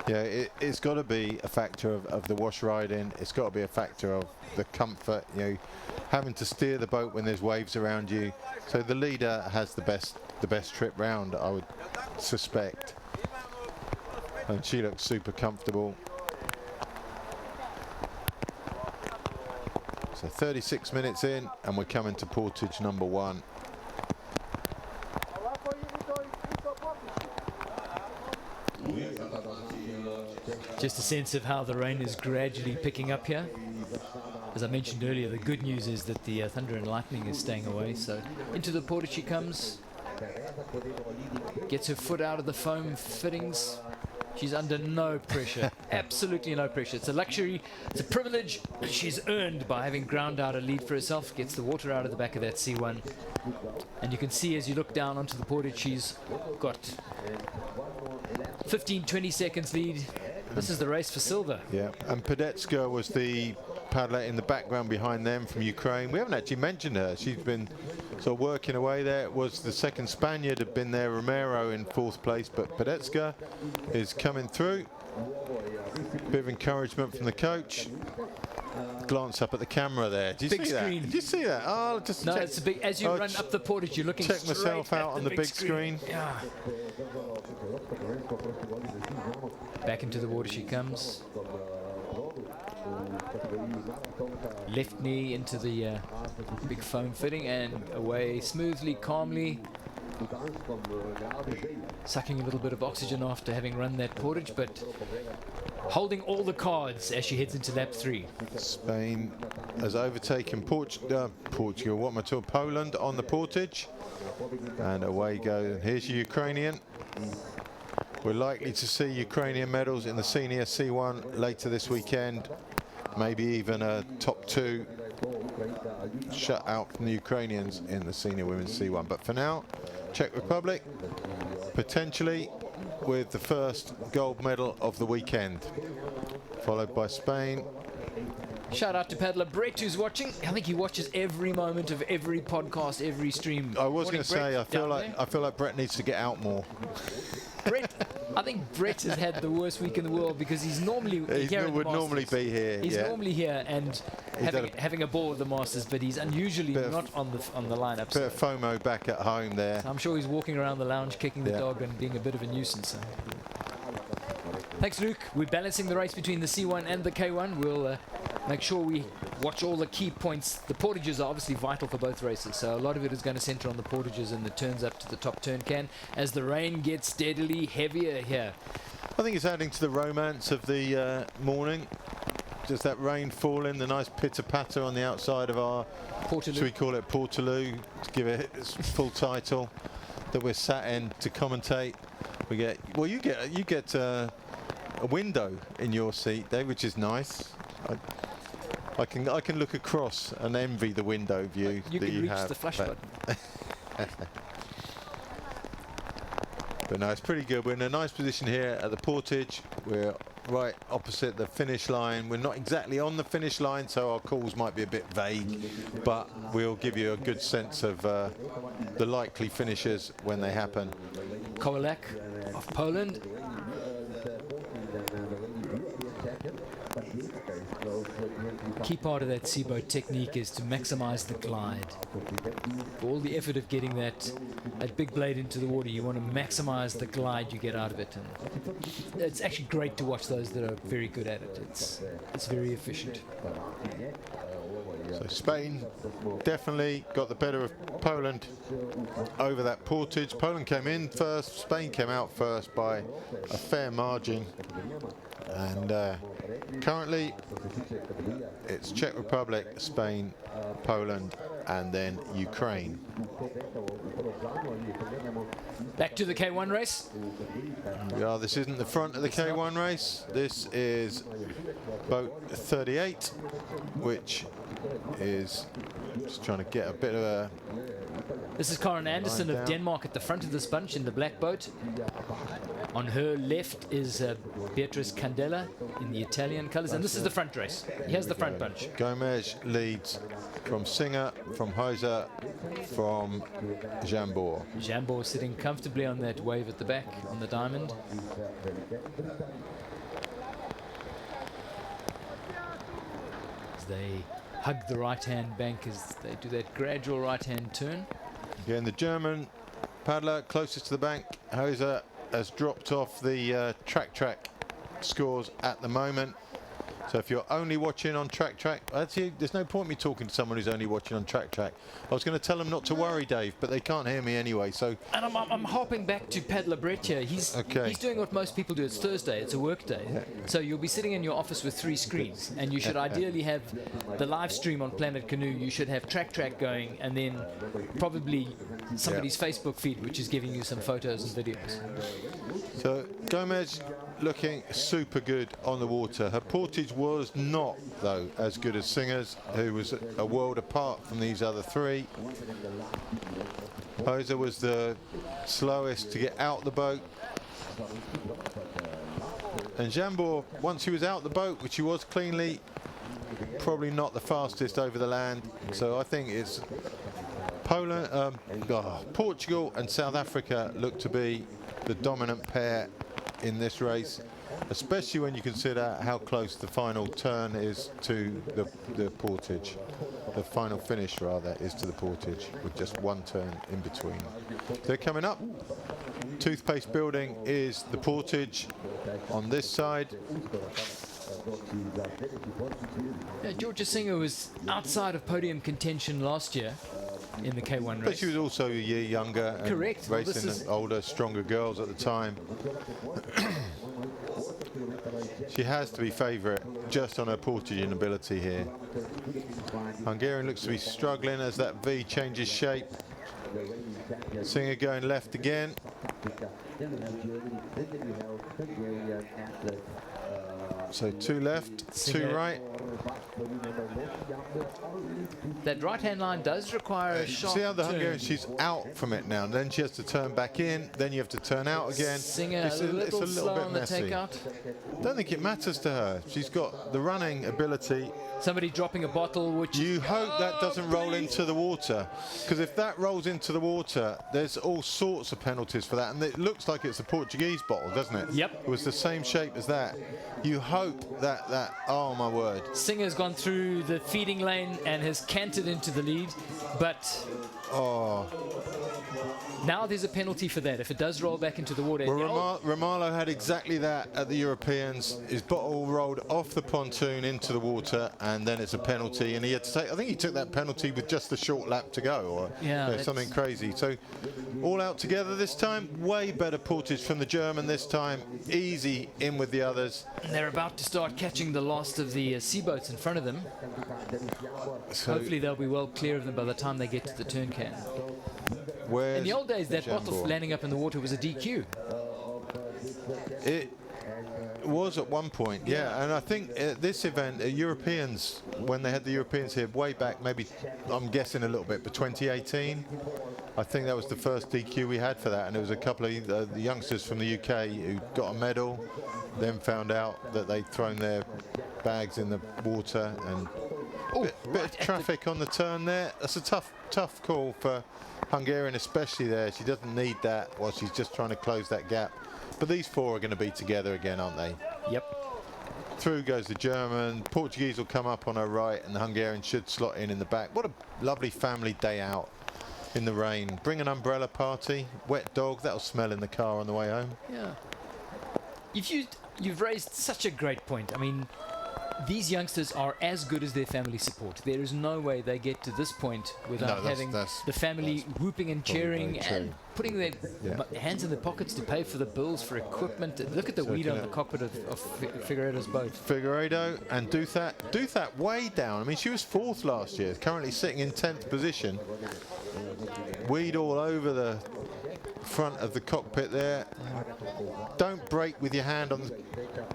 yeah, it's got to be a factor of the wash riding. It's got to be a factor of the comfort, you know, having to steer the boat when there's waves around you. So the leader has the best trip round, I would suspect, and she looks super comfortable. So 36 minutes in and we're coming to portage number 1. Just a sense of how the rain is gradually picking up here. As I mentioned earlier, the good news is that the thunder and lightning is staying away. So into the portage she comes, gets her foot out of the foam fittings. She's under no pressure, absolutely no pressure. It's a luxury, it's a privilege she's earned by having ground out a lead for herself. Gets the water out of the back of that C1. And you can see as you look down onto the portage, she's got 15-20 seconds lead. This is the race for silver. Yeah, and Pedetska was the paddler in the background behind them from Ukraine. We haven't actually mentioned her. She's been sort of working away there. It was the second Spaniard had been there, Romero in 4th place, but Pedetska is coming through. Bit of encouragement from the coach. Glance up at the camera there. Do you see that? Did you see that? Oh, just no, it's a big. As you run up the portage, you're looking. Check myself out on the big screen. Yeah. Back into the water she comes. Left knee into the big foam fitting and away smoothly, calmly. Sucking a little bit of oxygen after having run that portage, but holding all the cards as she heads into lap 3. Spain has overtaken Portugal, what am I talking, Poland on the portage. And away go. Here's your Ukrainian. We're likely to see Ukrainian medals in the senior C1 later this weekend. Maybe even a top 2 shut out from the Ukrainians in the senior women's C1. But for now, Czech Republic, potentially with the first gold medal of the weekend, followed by Spain. Shout out to paddler Brett who's watching. I think he watches every moment of every podcast, every stream. I was going to say, I feel like Brett needs to get out more. I think Brett has had the worst week in the world because he's normally here. He would normally be here. He's normally here and having a ball with the Masters, but he's unusually not on the lineup. Bit of FOMO back at home there. So I'm sure he's walking around the lounge, kicking the dog, and being a bit of a nuisance. Thanks, Luke. We're balancing the race between the C1 and the K1. We'll make sure we watch all the key points. The portages are obviously vital for both races, so a lot of it is going to center on the portages and the turns up to the top turn can as the rain gets steadily heavier here. I think it's adding to the romance of the morning. Just that rain falling, the nice pitter-patter on the outside of our Portaloo. Should we call it Portaloo, to give it its full title, that we're sat in to commentate. We get, well, you get a window in your seat there, which is nice. I can look across and envy the window view you that can you reach have. The flash button. But no, it's pretty good. We're in a nice position here at the portage. We're right opposite the finish line. We're not exactly on the finish line, so our calls might be a bit vague, but we'll give you a good sense of the likely finishes when they happen. Kowalek of Poland. Key part of that seaboat technique is to maximize the glide. For all the effort of getting that big blade into the water, you want to maximize the glide you get out of it. And it's actually great to watch those that are very good at it. It's very efficient. So Spain definitely got the better of Poland over that portage. Poland came in first, Spain came out first by a fair margin. And currently it's Czech Republic, Spain, Poland, and then Ukraine. Back to the K1 race. Yeah, this isn't the front of the K1 race. This is boat 38, which is just trying to get a bit of a... This is Karen Anderson of Denmark at the front of this bunch in the black boat. On her left is Beatrice Candela in the Italian colours, and this is the front race. Here's the front bunch. Gomez leads from Singer, from Heiser, from Jambor. Jambor sitting comfortably on that wave at the back on the diamond. As they hug the right-hand bank as they do that gradual right-hand turn. Again, the German paddler closest to the bank, Heiser, has dropped off the track scores at the moment. So if you're only watching on track, actually there's no point me talking to someone who's only watching on track. I was going to tell them not to worry, Dave, but they can't hear me anyway. So and I'm hopping back to Paddler Brett here. He's doing what most people do. It's Thursday. It's a work day. Yeah. So you'll be sitting in your office with 3 screens, and you should ideally have the live stream on Planet Canoe. You should have track going, and then probably somebody's Facebook feed, which is giving you some photos and videos. So Gomez looking super good on the water. Her portage was not, though, as good as Singer's, who was a world apart from these other 3. Heiser was the slowest to get out the boat. And Jambor, once he was out the boat, which he was cleanly, probably not the fastest over the land. So I think it's Poland, Portugal and South Africa look to be the dominant pair in this race, especially when you consider how close the final turn is to the portage. The final finish, rather, is to the portage, with just one turn in between. They're coming up. Toothpaste building is the portage on this side. Yeah, Georgia Singer was outside of podium contention last year in the K1 race. But she was also a year younger. And correct. Racing older, stronger girls at the time. She has to be favourite just on her portaging ability here. Hungarian looks to be struggling as that V changes shape. Singer going left again. So 2 left, Singer. 2 right. That right-hand line does require a sharp See how the turn. Hungarian, she's out from it now, and then she has to turn back in, then you have to turn out again. Singer it's a little slow bit on the messy. takeout. Don't think it matters to her. She's got the running ability. Somebody dropping a bottle, which you hope that doesn't roll into the water, because if that rolls into the water, there's all sorts of penalties for that, and it looks like it's a Portuguese bottle, doesn't it? Yep. It was the same shape as that. You hope that oh my word. Singer's gone through the feeding lane and has canted into the lead, but now there's a penalty for that. If it does roll back into the water. Well, Romalo had exactly that at the Europeans. His bottle rolled off the pontoon into the water, and then it's a penalty. And he had to take, I think he took that penalty with just a short lap to go, or something crazy. So all out together this time. Way better portage from the German this time. Easy in with the others. And they're about to start catching the last of the seaboats in front of them. So hopefully they'll be well clear of them by the time they get to the turn can. In the old days, that bottle landing up in the water was a DQ. Was at one point, yeah. And I think at this event, Europeans, when they had the Europeans here way back, maybe I'm guessing a little bit, but 2018, I think that was the first DQ we had for that. And there was a couple of the youngsters from the UK who got a medal, then found out that they'd thrown their bags in the water, and bit of traffic on the turn there. That's a tough call for Hungarian, especially there. She doesn't need that while she's just trying to close that gap. But these four are going to be together again, aren't they? Yep. Through goes the German. Portuguese will come up on her right, and the Hungarian should slot in the back. What a lovely family day out in the rain. Bring an umbrella party. Wet dog, that'll smell in the car on the way home. Yeah. You've raised such a great point. I mean, these youngsters are as good as their family support. There is no way they get to this point without having the family whooping and cheering and putting their hands in their pockets to pay for the bills for equipment. Look at the weed on the cockpit of Figueiredo's boat. Figueiredo and Duthat way down. I mean, she was 4th last year, currently sitting in 10th position. Weed all over the front of the cockpit there. Don't brake with your hand on the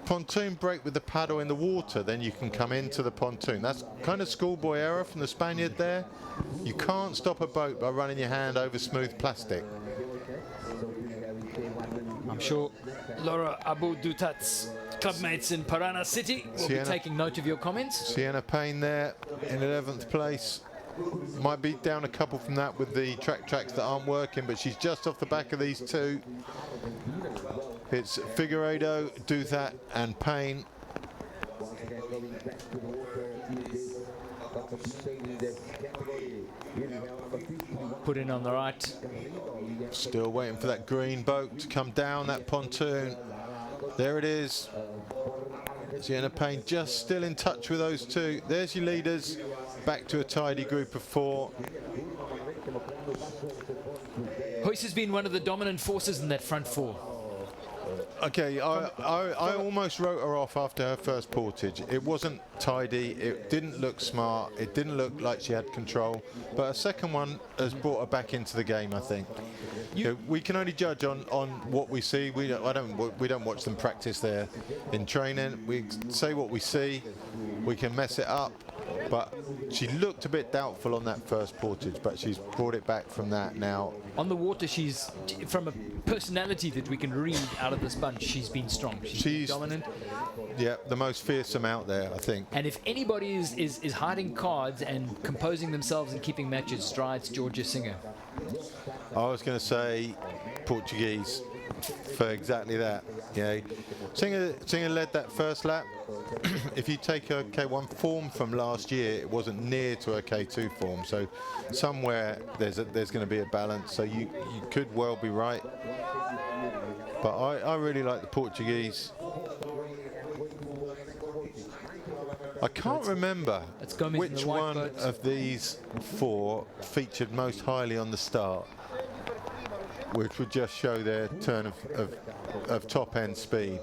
pontoon, brake with the paddle in the water, then you can come into the pontoon. That's kind of schoolboy error from the Spaniard there. You can't stop a boat by running your hand over smooth plastic. I'm sure Laura Abu Duthat's clubmates in Parana City will be taking note of your comments. Sienna Payne there in 11th place. Might be down a couple from that with the tracks that aren't working, but she's just off the back of these two. It's Figueiredo, Duthat and Payne. Put in on the right. Still waiting for that green boat to come down that pontoon. There it is. Sienna Payne just still in touch with those two. There's your leaders. Back to a tidy group of 4. Hoyce has been one of the dominant forces in that front 4. Okay, I almost wrote her off after her first portage. It wasn't tidy, it didn't look smart, it didn't look like she had control, but a second one has brought her back into the game, I think. We can only judge on what we see. We don't watch them practice there in training. We say what we see. We can mess it up, but she looked a bit doubtful on that first portage, but she's brought it back from that now. On the water, she's, from a personality that we can read out of this bunch, she's been strong. She's been dominant. Yeah, the most fearsome out there, I think. And if anybody is hiding cards and composing themselves and keeping matches, strides Georgia Singer. I was going to say Portuguese for exactly that. Yeah, Singer led that first lap. If you take her K1 form from last year, it wasn't near to her K2 form. So somewhere there's going to be a balance. So you could well be right. But I really like the Portuguese. I can't remember which one of these 4 featured most highly on the start, which would just show their turn of top end speed.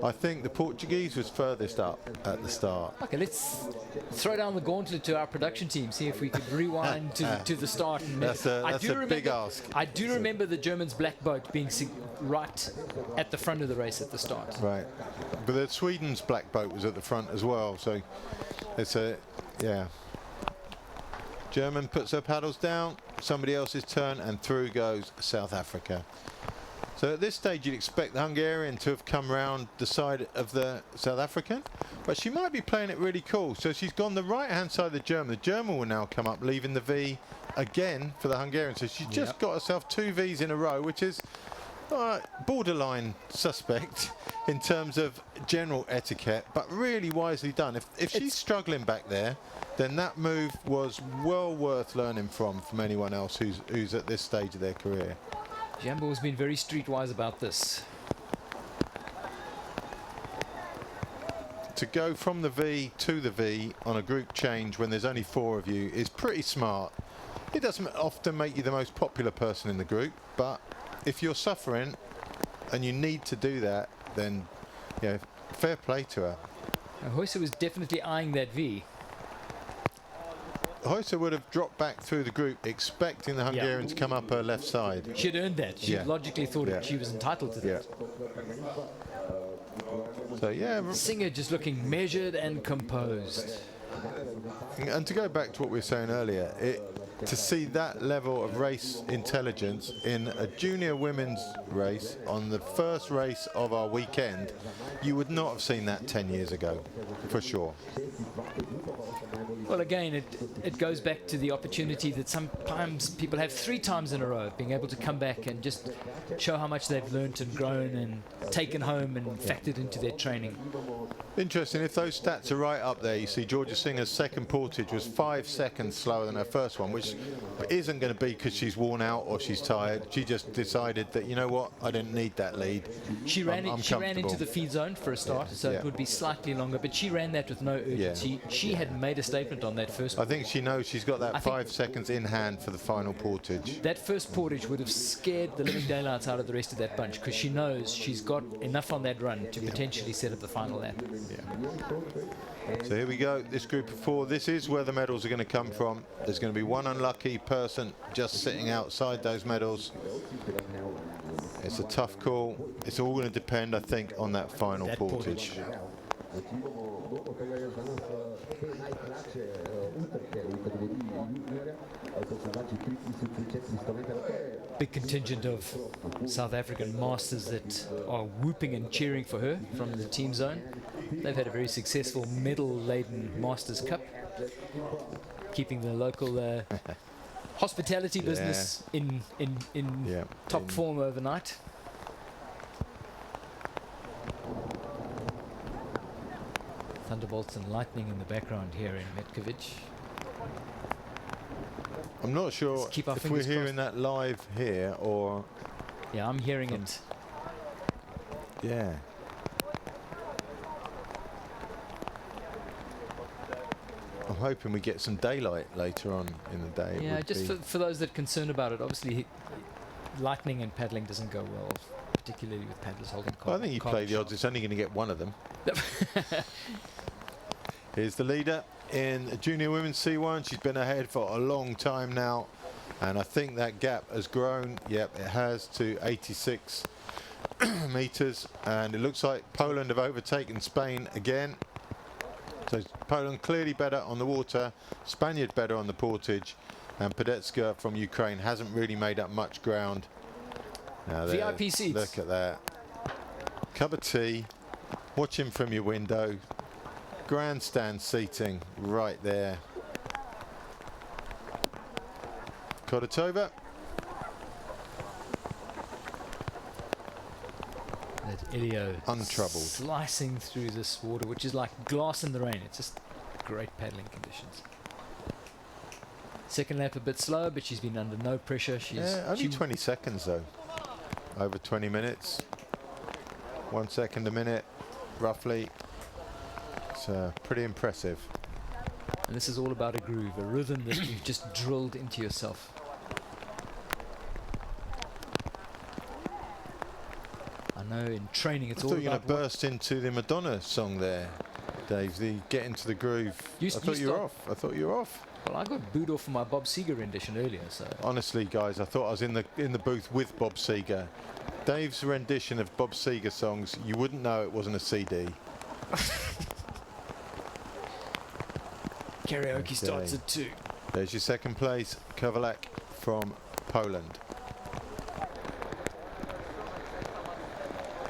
I think the Portuguese was furthest up at the start. Okay, let's throw down the gauntlet to our production team, see if we could rewind to the start. And that's a big ask. I do remember the Germans' black boat being right at the front of the race at the start. Right, but the Sweden's black boat was at the front as well, so it's German puts her paddles down, somebody else's turn, and through goes South Africa. So at this stage you'd expect the Hungarian to have come round the side of the South African, but she might be playing it really cool. So she's gone the right hand side of the German. The German will now come up, leaving the V again for the Hungarian. So she's just got herself 2 Vs in a row, which is borderline suspect in terms of general etiquette, but really wisely done. If she's struggling back there, then that move was well worth learning from anyone else who's at this stage of their career. Jambo has been very streetwise about this. To go from the V to the V on a group change when there's only 4 of you is pretty smart. It doesn't often make you the most popular person in the group, but if you're suffering and you need to do that, then fair play to her. Hoyce was definitely eyeing that V. Hoyce would have dropped back through the group expecting the Hungarian to come up her left side. She'd earned that. She logically thought she was entitled to that. So yeah, Singer just looking measured and composed. and to go back to what we were saying earlier, to see that level of race intelligence in a junior women's race on the first race of our weekend, you would not have seen that 10 years ago, for sure. Well, again, it goes back to the opportunity that sometimes people have 3 times in a row of being able to come back and just show how much they've learnt and grown and taken home and factored into their training. Interesting, if those stats are right up there, you see Georgia Singer's second portage was 5 seconds slower than her first one, which isn't going to be because she's worn out or she's tired. She just decided that, you know what, I didn't need that lead. She ran into the feed zone for a start, so it would be slightly longer, but she ran that with no urgency. She had made a statement on that first one. I think she knows she's got that 5 seconds in hand for the final portage. That first portage would have scared the living daylights out of the rest of that bunch, because she knows she's got enough on that run to potentially set up the final lap. So here we go, this group of 4, this is where the medals are going to come from. There's going to be one unlucky person just sitting outside those medals. It's a tough call. It's all going to depend, I think, on that final portage. Big contingent of South African masters that are whooping and cheering for her from the team zone. They've had a very successful medal-laden Masters Cup, keeping the local hospitality business in top form overnight. Thunderbolts and lightning in the background here in Metkovic. I'm not sure if we're hearing that live here or... Yeah, I'm hearing it. Yeah. I'm hoping we get some daylight later on in the day. Yeah, just for those that are concerned about it, obviously lightning and paddling doesn't go well, particularly with paddlers holding I think you play the odds, it's only going to get one of them. Here's the leader in junior women's C1. She's been ahead for a long time now, and I think that gap has grown. Yep, it has, to 86 meters, and it looks like Poland have overtaken Spain again. So Poland clearly better on the water, Spaniard better on the portage, and Pedetska from Ukraine hasn't really made up much ground. Now VIP seats. Look at that. Cup of tea, watching from your window. Grandstand seating right there. Kodotova. That Ilio untroubled, slicing through this water, which is like glass in the rain. It's just great paddling conditions. Second lap a bit slow, but she's been under no pressure. Only 20 seconds though. Over 20 minutes. 1 second a minute, roughly. It's pretty impressive. And this is all about a groove, a rhythm that you've just drilled into yourself. I know in training it's all about... I thought you were going to burst into the Madonna song there, Dave, the Get Into the Groove. I thought you were off. I thought you were off. Well, I got booed off for my Bob Seger rendition earlier, so... Honestly, guys, I thought I was in the booth with Bob Seger. Dave's rendition of Bob Seger songs, you wouldn't know it wasn't a CD. Karaoke starts at 2. There's your second place, Kovalek from Poland.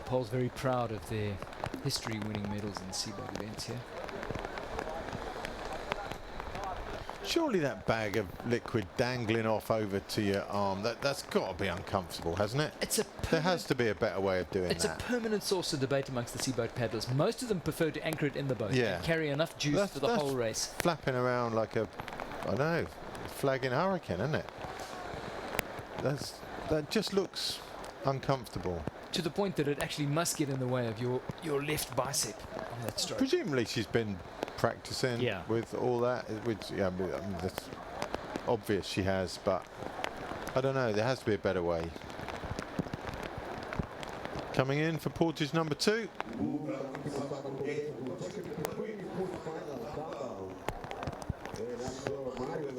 Poles very proud of their history-winning medals in seaboat events here. Surely that bag of liquid dangling off over to your arm, that's got to be uncomfortable, hasn't it? There has to be a better way of doing that. It's a permanent source of debate amongst the seaboat paddlers. Most of them prefer to anchor it in the boat and carry enough juice for the whole race. Flapping around like a, I don't know, flagging hurricane, isn't it? That just looks uncomfortable. To the point that it actually must get in the way of your left bicep on that stroke. Presumably she's been practicing with all that, which I mean, that's obvious she has, but I don't know, there has to be a better way. Coming in for portage number 2.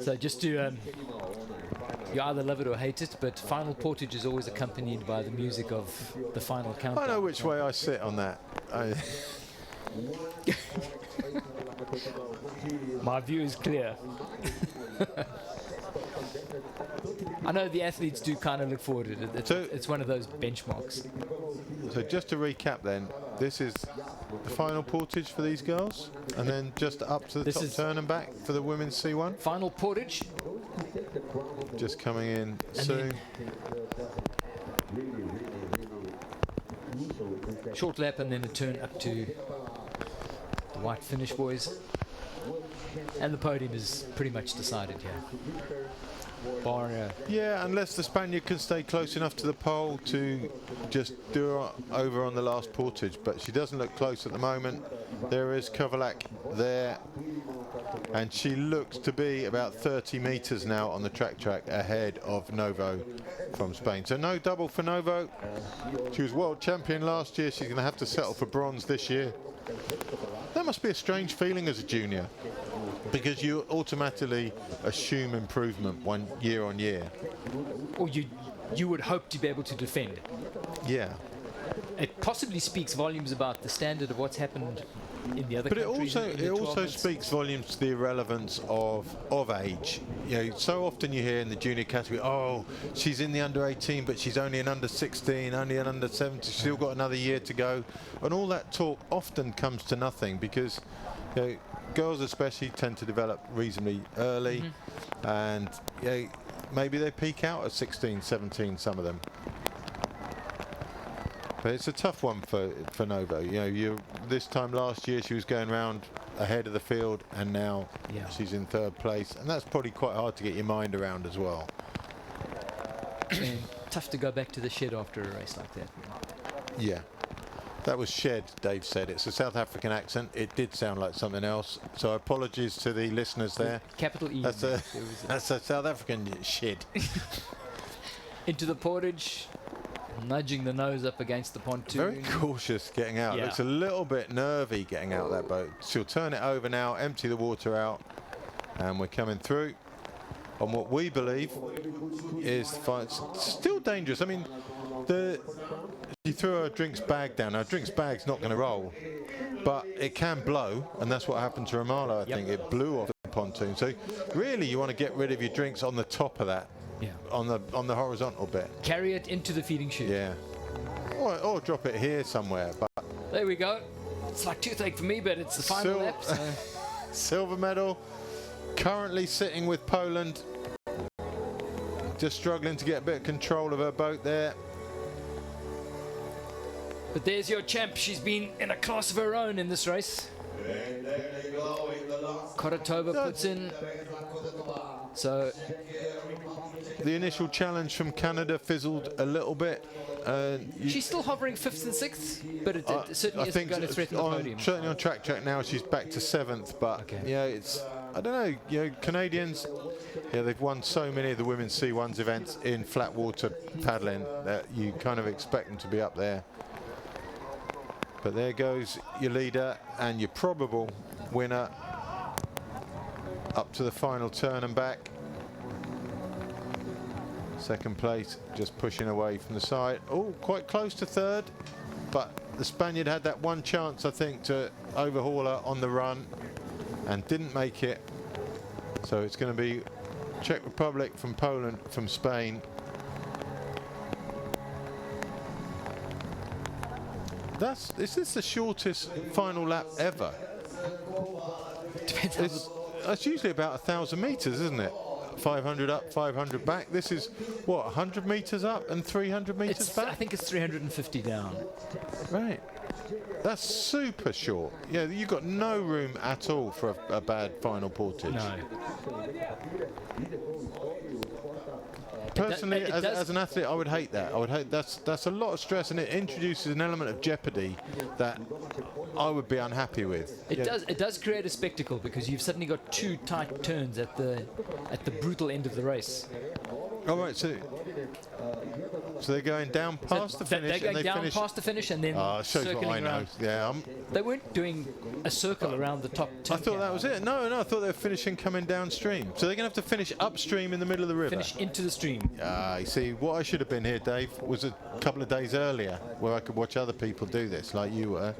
So just to you either love it or hate it, but final portage is always accompanied by the music of the final countdown. I know which way I sit on that. My view is clear. I know the athletes do kind of look forward to it. It's one of those benchmarks. So just to recap then, this is the final portage for these girls, and then just up to the top turn and back for the women's C1. Final portage. Just coming in soon. Short lap and then a turn up to the white finish, boys. And the podium is pretty much decided here. Yeah, unless the Spaniard can stay close enough to the pole to just do her over on the last portage, but she doesn't look close at the moment. There is Kovalak there, and she looks to be about 30 meters now on the track ahead of Novo from Spain. So no double for Novo. She was world champion last year. She's going to have to settle for bronze this year. That must be a strange feeling as a junior, because you automatically assume improvement year on year. Or you would hope to be able to defend. Yeah. It possibly speaks volumes about the standard of what's happened in the other countries. But it also speaks volumes to the irrelevance of age. You know, so often you hear in the junior category, oh, she's in the under 18, but she's only an under 16, only an under 17, she's still got another year to go. And all that talk often comes to nothing, because you know, girls especially tend to develop reasonably early, and you know, maybe they peak out at 16, 17, some of them. But it's a tough one for Novo. You know, this time last year she was going around ahead of the field, and now she's in third place, and that's probably quite hard to get your mind around as well. Tough to go back to the shed after a race like that. Yeah. That was shed, Dave said. It's a South African accent. It did sound like something else. So apologies to the listeners there. Capital E. That's a South African shed. Into the portage, nudging the nose up against the pontoon. Very cautious getting out. Looks a little bit nervy getting out of that boat. She'll turn it over now, empty the water out, and we're coming through on what we believe is the fight. It's still dangerous. I mean, she threw her drinks bag down. Her drinks bag's not going to roll, but it can blow, and that's what happened to Romalo. I think it blew off the pontoon. So really, you want to get rid of your drinks on the top of that, on the horizontal bit. Carry it into the feeding chute. Yeah, or drop it here somewhere. But there we go. It's like toothache for me, but it's the final lap. So. Silver medal. Currently sitting with Poland. Just struggling to get a bit of control of her boat there. But there's your champ. She's been in a class of her own in this race. Korotova puts in. So the initial challenge from Canada fizzled a little bit. She's still hovering 5th and 6th, but it certainly isn't going to threaten the podium. Certainly on track now, she's back to 7th, but yeah, it's, I don't know, you know, Canadians, they've won so many of the women's C1s events in flat water paddling that you kind of expect them to be up there. But there goes your leader and your probable winner up to the final turn and back. Second place, just pushing away from the side. Oh, quite close to third, but the Spaniard had that one chance, I think, to overhaul her on the run and didn't make it. So it's going to be Czech Republic from Poland, from Spain. Is this the shortest final lap ever? It's usually about 1,000 meters, isn't it? 500 up, 500 back. This is what, 100 meters up and 300 meters back? I think it's 350 down. Right. That's super short. Yeah, you've got no room at all for a bad final portage. No. Personally, as an athlete, I would hate that. I would hate that's a lot of stress, and it introduces an element of jeopardy that I would be unhappy with. It does create a spectacle, because you've suddenly got two tight turns at the brutal end of the race. All right, so they're going down past the finish. They're going down past the finish and then circling around. Yeah, they weren't doing a circle around the top. I thought that was it. No, I thought they were finishing coming downstream. So they're going to have to finish upstream in the middle of the river. Finish into the stream. You see, what I should have been here, Dave, was a couple of days earlier, where I could watch other people do this, like you were.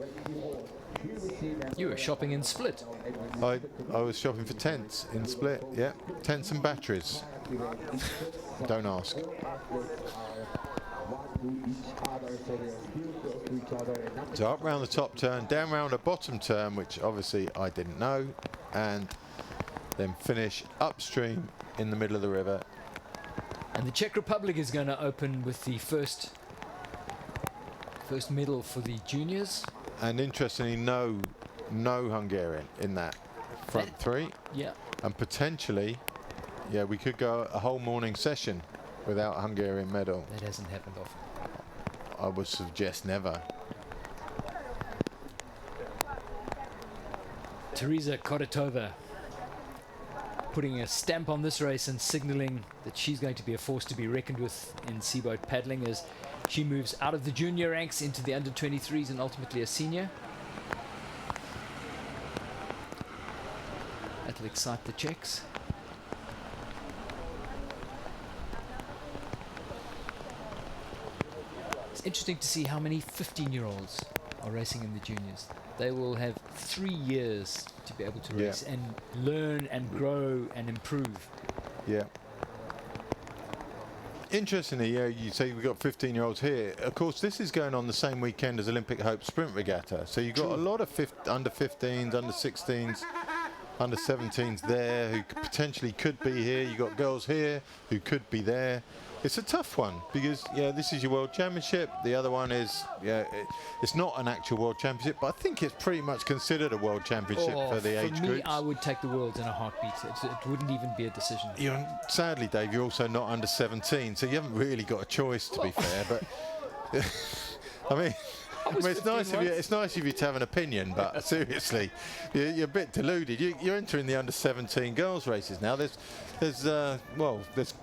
You were shopping in Split. I was shopping for tents in Split, yeah. Tents and batteries. Don't ask. So up round the top turn, down round a bottom turn, which obviously I didn't know, and then finish upstream in the middle of the river. And the Czech Republic is going to open with the first medal for the juniors. And interestingly, no Hungarian in that front three. Yeah. And potentially, yeah, we could go a whole morning session without a Hungarian medal. That hasn't happened often. I would suggest never. Teresa Koratova putting a stamp on this race and signaling that she's going to be a force to be reckoned with in seaboat paddling as she moves out of the junior ranks into the under-23s and ultimately a senior. That'll excite the Czechs. It's interesting to see how many 15-year-olds are racing in the juniors. They will have 3 years to be able to race and learn and grow and improve. Yeah. Interestingly, yeah, you say we've got 15-year-olds here. Of course, this is going on the same weekend as Olympic Hope Sprint Regatta. So you've got a lot of under 15s, under 16s, under 17s there who potentially could be here. You've got girls here who could be there. It's a tough one because, yeah, this is your World Championship. The other one is, yeah, it's not an actual World Championship, but I think it's pretty much considered a World Championship for the age groups. For me, I would take the Worlds in a heartbeat. It wouldn't even be a decision. Sadly, Dave, you're also not under 17, so you haven't really got a choice, to be fair. But I mean, it's nice of you to have an opinion, but seriously, you're a bit deluded. You're entering the under 17 girls races now. There's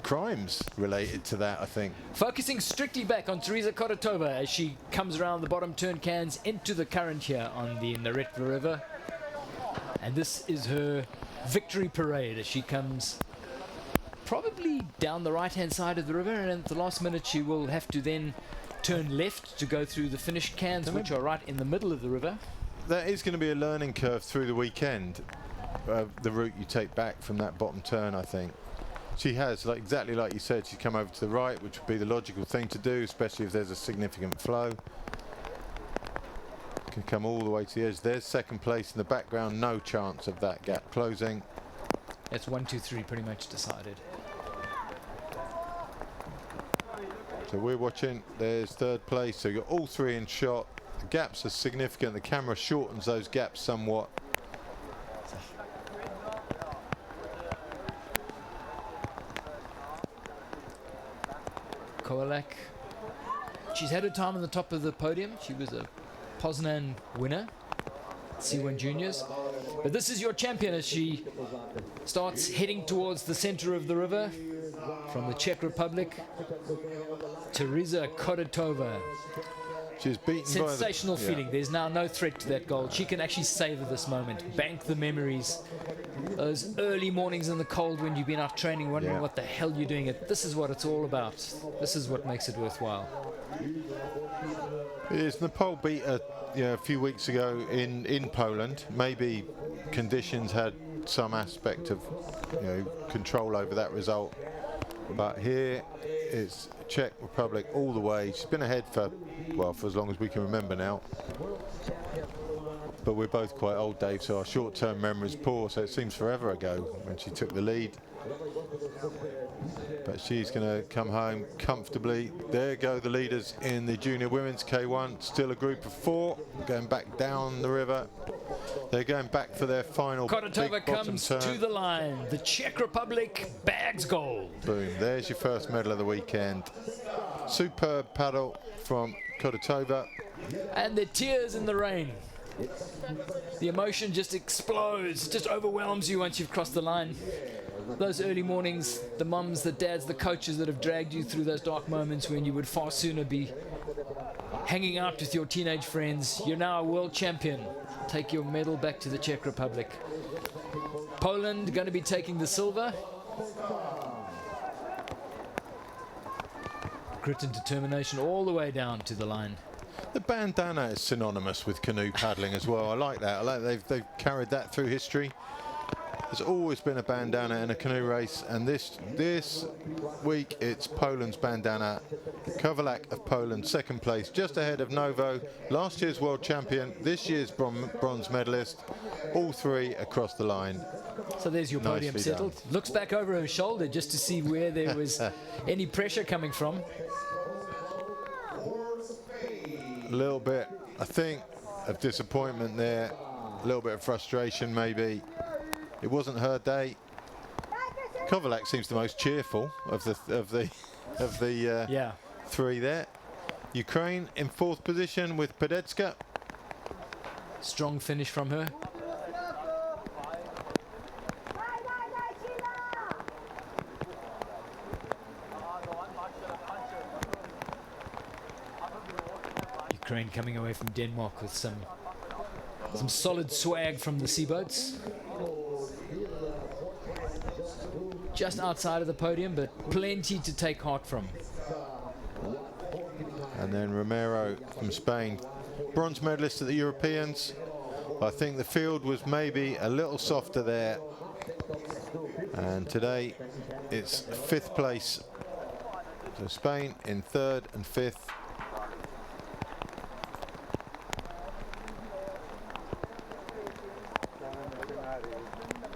crimes related to that, I think. Focusing strictly back on Teresa Koratova as she comes around the bottom turn cans into the current here on the Neretva River. And this is her victory parade as she comes probably down the right-hand side of the river, and at the last minute she will have to then turn left to go through the finished cans, which are right in the middle of the river. That is going to be a learning curve through the weekend, the route you take back from that bottom turn, I think. She has, exactly like you said, she's come over to the right, which would be the logical thing to do, especially if there's a significant flow. Can come all the way to the edge. There's second place in the background, no chance of that gap closing. That's 1, 2, 3 pretty much decided. So we're watching, there's third place, so you've got all three in shot. The gaps are significant, the camera shortens those gaps somewhat. Kowalak, she's had her time on the top of the podium. She was a Poznan winner, C1 Juniors. But this is your champion as she starts heading towards the center of the river from the Czech Republic, Teresa Koratova. She's beaten sensational feeling. There's now no threat to that goal. She can actually savor this moment, bank the memories. Those early mornings in the cold when you've been out training, wondering what the hell you're doing. This is what it's all about. This is what makes it worthwhile. Yes, Nepal beat her a few weeks ago in Poland. Maybe conditions had some aspect of control over that result. But here it's Czech Republic all the way. She's been ahead for as long as we can remember now. But we're both quite old, Dave, so our short-term memory is poor, so it seems forever ago when she took the lead. But she's going to come home comfortably. There go the leaders in the junior women's K1. Still a group of 4 going back down the river. They're going back for their final Koratova comes turn. To the line. The Czech Republic bags gold. Boom, there's your first medal of the weekend. Superb paddle from Koratova. And the tears in the rain. The emotion just explodes, just overwhelms you once you've crossed the line. Those early mornings, the mums, the dads, the coaches that have dragged you through those dark moments when you would far sooner be hanging out with your teenage friends. You're now a world champion. Take your medal back to the Czech Republic. Poland going to be taking the silver. Grit and determination all the way down to the line. The bandana is synonymous with canoe paddling as well. I like that. I like they've carried that through history. There's always been a bandana in a canoe race, and this week it's Poland's bandana. Kovalak of Poland, second place, just ahead of Novo, last year's world champion, this year's bronze medalist. All three across the line. So there's your podium Nicely settled. done. Looks back over her shoulder just to see where there was any pressure coming from. A little bit, I think, of disappointment there. A little bit of frustration, maybe. It wasn't her day. Kovalak seems the most cheerful of the Yeah. three there. Ukraine in fourth position with Pedetska. Strong finish from her. Ukraine coming away from Denmark with some solid swag from the sea boats. Just outside of the podium, but plenty to take heart from. And then Romero from Spain, bronze medalist at the Europeans. I think the field was maybe a little softer there. And today it's fifth place. So Spain in third and fifth.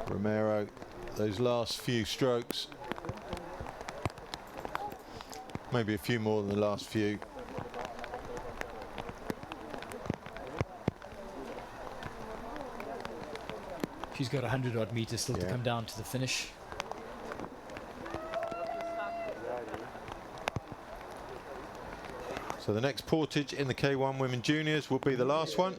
Romero, those last few strokes, maybe a few more than the last few. She's got 100 odd meters still to come down to the finish. So the next portage in the K1 Women Juniors will be the last one.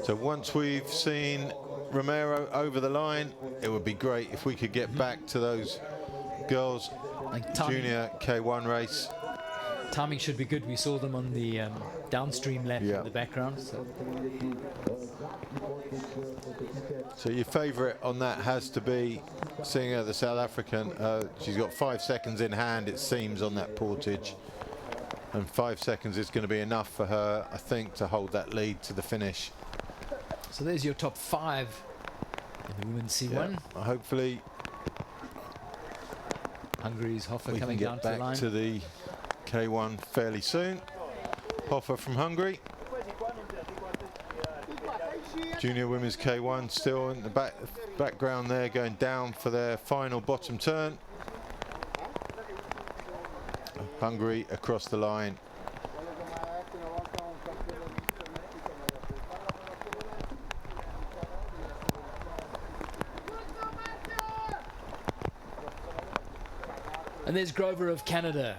So once we've seen Romero over the line, it would be great if we could get back to those girls junior K1 race. Timing should be good. We saw them on the downstream lap in the background. So your favourite on that has to be seeing her, the South African. She's got 5 seconds in hand, it seems, on that portage. And 5 seconds is going to be enough for her, I think, to hold that lead to the finish. So there's your top 5 in the women's C1. Hopefully Hungary's Hoffer we coming can down get to the back line. to the K1 fairly soon. Hoffer from Hungary. Junior women's K1 still in the background there, going down for their final bottom turn. Hungary across the line. And there's Grover of Canada.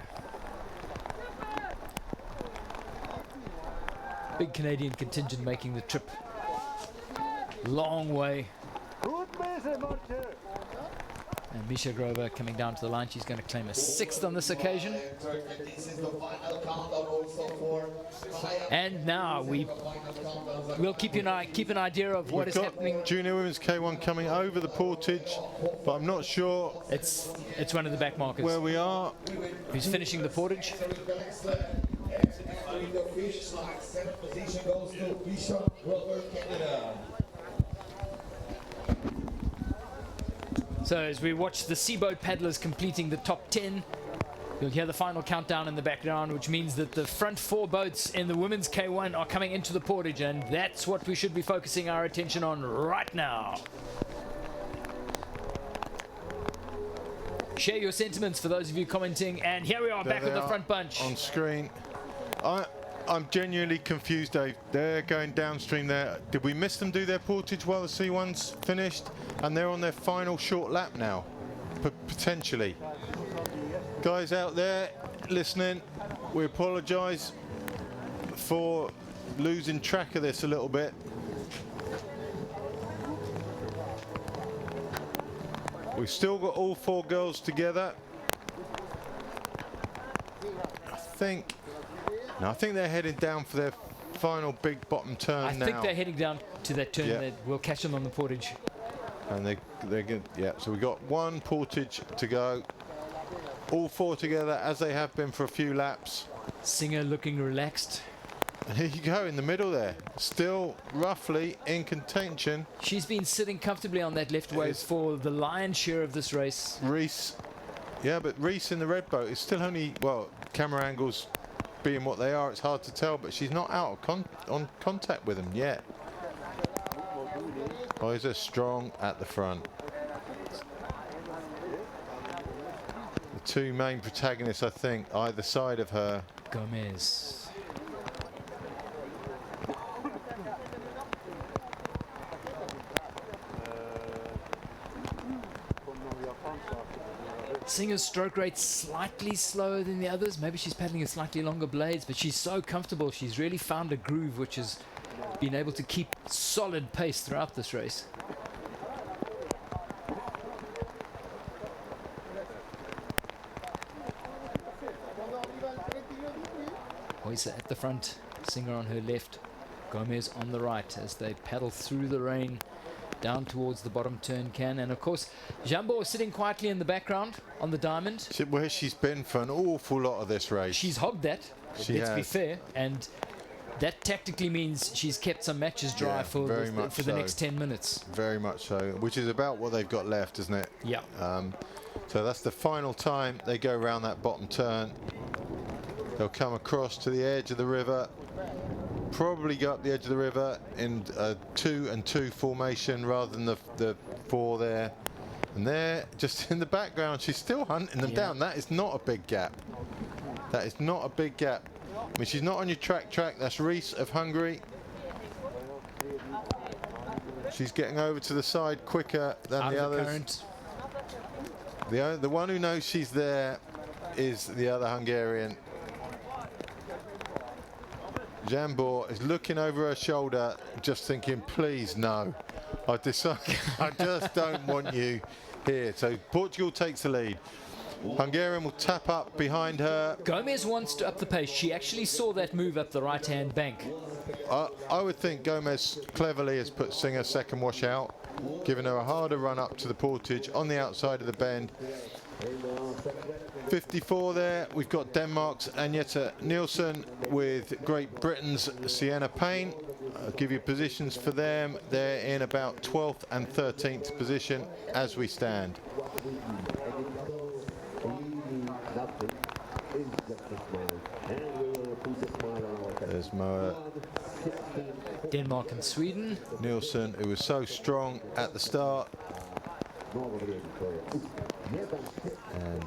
Big Canadian contingent making the trip. Long way. And Misha Grover coming down to the line. She's going to claim a 6th on this occasion. And now we'll keep an idea of what is happening. Junior women's K1 coming over the portage, but I'm not sure. It's one of the back markers. Where we are. Who's finishing the portage? So as we watch the seaboat paddlers completing the top 10, you'll hear the final countdown in the background, which means that the front 4 boats in the women's K1 are coming into the portage, and that's what we should be focusing our attention on right now. Share your sentiments for those of you commenting, and here we are back with the front bunch. On screen. I'm genuinely confused, Dave. They're going downstream there. Did we miss them do their portage while the C1's finished? And they're on their final short lap now, potentially. Guys out there listening, we apologise for losing track of this a little bit. We've still got all 4 girls together. I think they're heading down for their final big bottom turn now. I think they're heading down to that turn. Yeah. We'll catch them on the portage. And they're good. Yeah, so we've got 1 portage to go. All 4 together, as they have been for a few laps. Singer looking relaxed. And here you go in the middle there, still roughly in contention. She's been sitting comfortably on that left wave for the lion's share of this race. Reese, yeah, but Reese in the red boat is still only, well, camera angles being what they are, it's hard to tell, but she's not out of on contact with him yet. Oyser strong at the front. The two main protagonists, I think, either side of her. Gomez. Singer's stroke rate slightly slower than the others. Maybe she's paddling with slightly longer blades, but she's so comfortable. She's really found a groove which has been able to keep solid pace throughout this race. Oyser at the front, Singer on her left, Gomez on the right as they paddle through the rain down towards the bottom turn can. And of course Jambo is sitting quietly in the background on the diamond, Where she's been for an awful lot of this race. she's hogged that, let's be fair, and that tactically means she's kept some matches dry Yeah, for very the much for the next 10 minutes. Very much so, which is about what they've got left, isn't it? Yeah. So that's the final time they go around that bottom turn. They'll come across to the edge of the river, probably go up the edge of the river in a 2 and 2 formation rather than the 4 there. And there, just in the background, she's still hunting them down. That is not a big gap. That is not a big gap. I mean, she's not on your track. That's Reese of Hungary. She's getting over to the side quicker than Out the of the others. current. The one who knows she's there is the other Hungarian. Jambor is looking over her shoulder, just thinking, please no. I just don't want you here. So Portugal takes the lead. Hungarian will tap up behind her. Gomez wants to up the pace. She actually saw that move up the right-hand bank. I would think Gomez cleverly has put Singer second wash out, giving her a harder run up to the portage on the outside of the bend. 54 there. We've got Denmark's Agneta Nielsen with Great Britain's Sienna Payne. I'll give you positions for them. They're in about 12th and 13th position as we stand. There's Moa. Denmark and Sweden. Nielsen, who was so strong at the start. And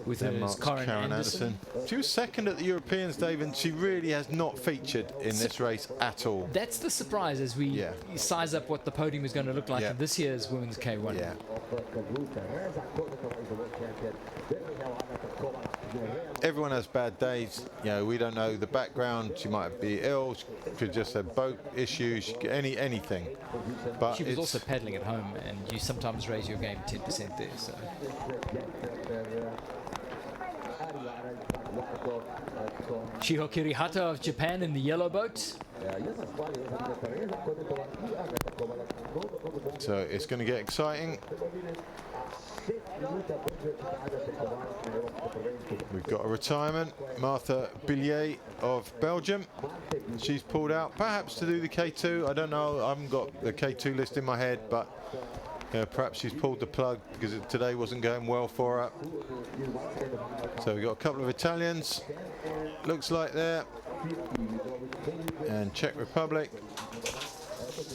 with Denmark's Karen Anderson. She was second at the Europeans, Dave, and she really has not featured in this race at all. That's the surprise as we size up what the podium is going to look like in this year's Women's K1. Yeah. Everyone has bad days. You know, we don't know the background. She might be ill. She could just have boat issues. Anything. But she was also paddling at home, and you sometimes raise your game 10% there. So. Shiho Kirihata of Japan in the yellow boat. So it's going to get exciting. We've got a retirement, Martha Billier of Belgium. She's pulled out, perhaps to do the K2. I don't know. I haven't got the K2 list in my head, but perhaps she's pulled the plug because today wasn't going well for her. So we've got a couple of Italians, looks like there, and Czech Republic.